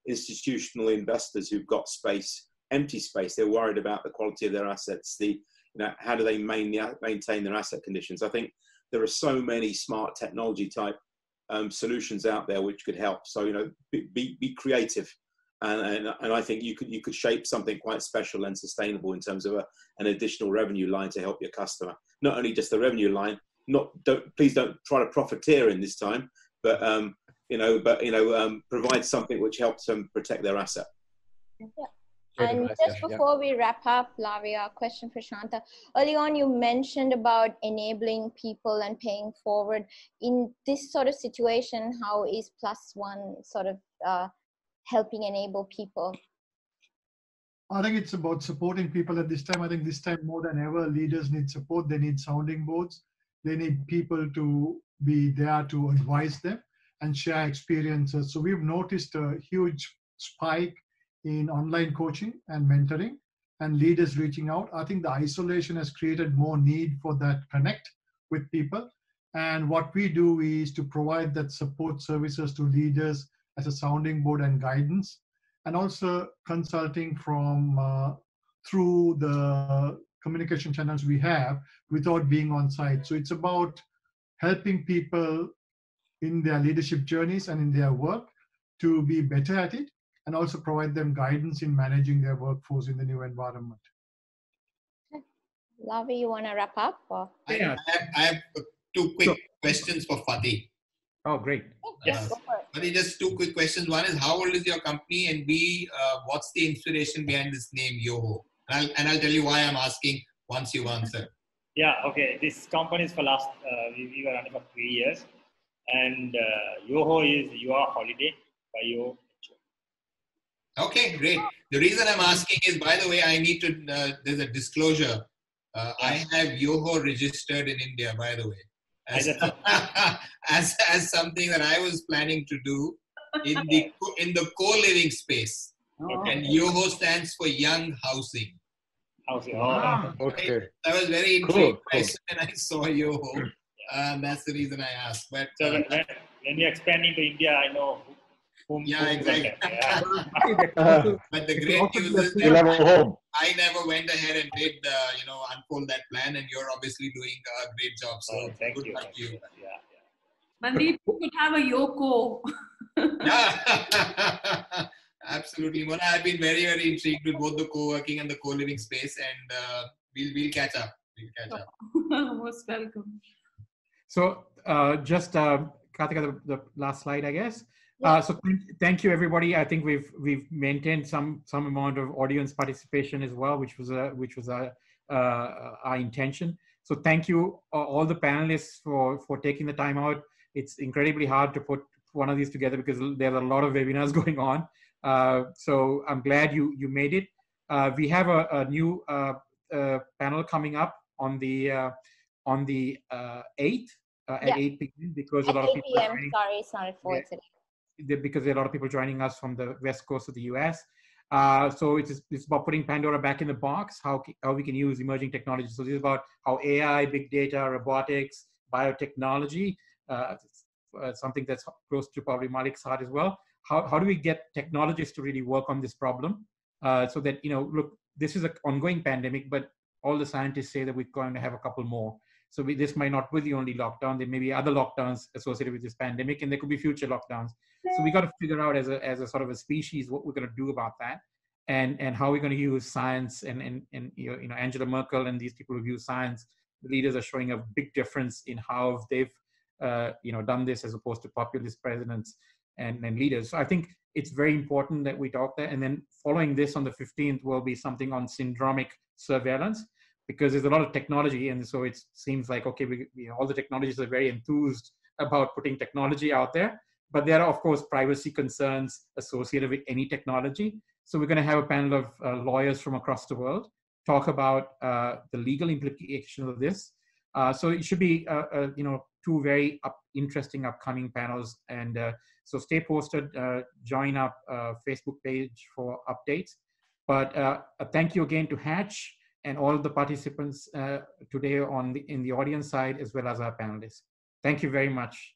institutional investors who've got space, empty space, they're worried about the quality of their assets, how do they maintain their asset conditions. I think there are so many smart technology type solutions out there which could help. So be creative, and I think you could shape something quite special and sustainable in terms of an additional revenue line to help your customer. Not only just the revenue line. Please don't try to profiteer in this time, but provide something which helps them protect their asset. Yeah. And just before we wrap up, Lavia, a question for Shanta. Early on, you mentioned about enabling people and paying forward. In this sort of situation, how is Plus One sort of helping enable people? I think it's about supporting people at this time. I think this time more than ever, leaders need support. They need sounding boards. They need people to be there to advise them and share experiences. So we've noticed a huge spike in online coaching and mentoring and leaders reaching out. I think the isolation has created more need for that connect with people. And what we do is to provide that support services to leaders as a sounding board and guidance, and also consulting from through the communication channels we have without being on site. So it's about helping people in their leadership journeys and in their work to be better at it, and also provide them guidance in managing their workforce in the new environment. Lavi, you want to wrap up? Or? I have two quick questions for Fatih. Oh, great. Yes, go for it. Fatih, just two quick questions. One is, how old is your company? And B, what's the inspiration behind this name, Yoho? And I'll tell you why I'm asking once you answer. Yeah, okay. This company is for last, we were running for 3 years. And Yoho is Your Holiday by Yoho. Okay, great. The reason I'm asking is, by the way, I need to, there's a disclosure. I have Yoho registered in India, by the way, as something that I was planning to do in the co-living space. Okay. And Yoho stands for Young Housing. Housing. Ah, Okay. I was very intrigued Cool. when I saw Yoho. That's the reason I asked. But So when you're expanding to India, I know whom. Yeah, exactly. Yeah. But the great news is You'll have a home. I never went ahead and did, unfold that plan, and you're obviously doing a great job. So Thank good you. luck to you. Yeah. Mandeep, you could have a Yoko. Yeah, absolutely. Well, I've been very, very intrigued with both the co-working and the co-living space, and we'll catch up. Most welcome. So just Karthika, the last slide, I guess. So thank you, everybody. I think we've maintained some amount of audience participation as well, which was our intention. So thank you all the panelists for taking the time out. It's incredibly hard to put one of these together because there are a lot of webinars going on. So I'm glad you made it. We have a new panel coming up on the 8th at 8 p.m. because at a lot 8 of people are p.m. Sorry, it's not at 4 today. Because there are a lot of people joining us from the west coast of the US. So it's about putting Pandora back in the box, how we can use emerging technology. So this is about how AI, big data, robotics, biotechnology, something that's close to probably Malik's heart as well. How do we get technologists to really work on this problem so that, look, this is an ongoing pandemic, but all the scientists say that we're going to have a couple more. So this might not be the only lockdown. There may be other lockdowns associated with this pandemic, and there could be future lockdowns. So we got to figure out as a sort of a species what we're going to do about that, and how we're going to use science. And Angela Merkel and these people who use science, the leaders are showing a big difference in how they've done this as opposed to populist presidents and leaders. So I think it's very important that we talk there. And then following this on the 15th will be something on syndromic surveillance, because there's a lot of technology, and so it seems like, okay, all the technologists are very enthused about putting technology out there, but there are, of course, privacy concerns associated with any technology. So we're going to have a panel of lawyers from across the world talk about the legal implications of this. So it should be, two very interesting upcoming panels. And so stay posted, join up Facebook page for updates. But thank you again to Hatch and all the participants today in the audience side, as well as our panelists. Thank you very much.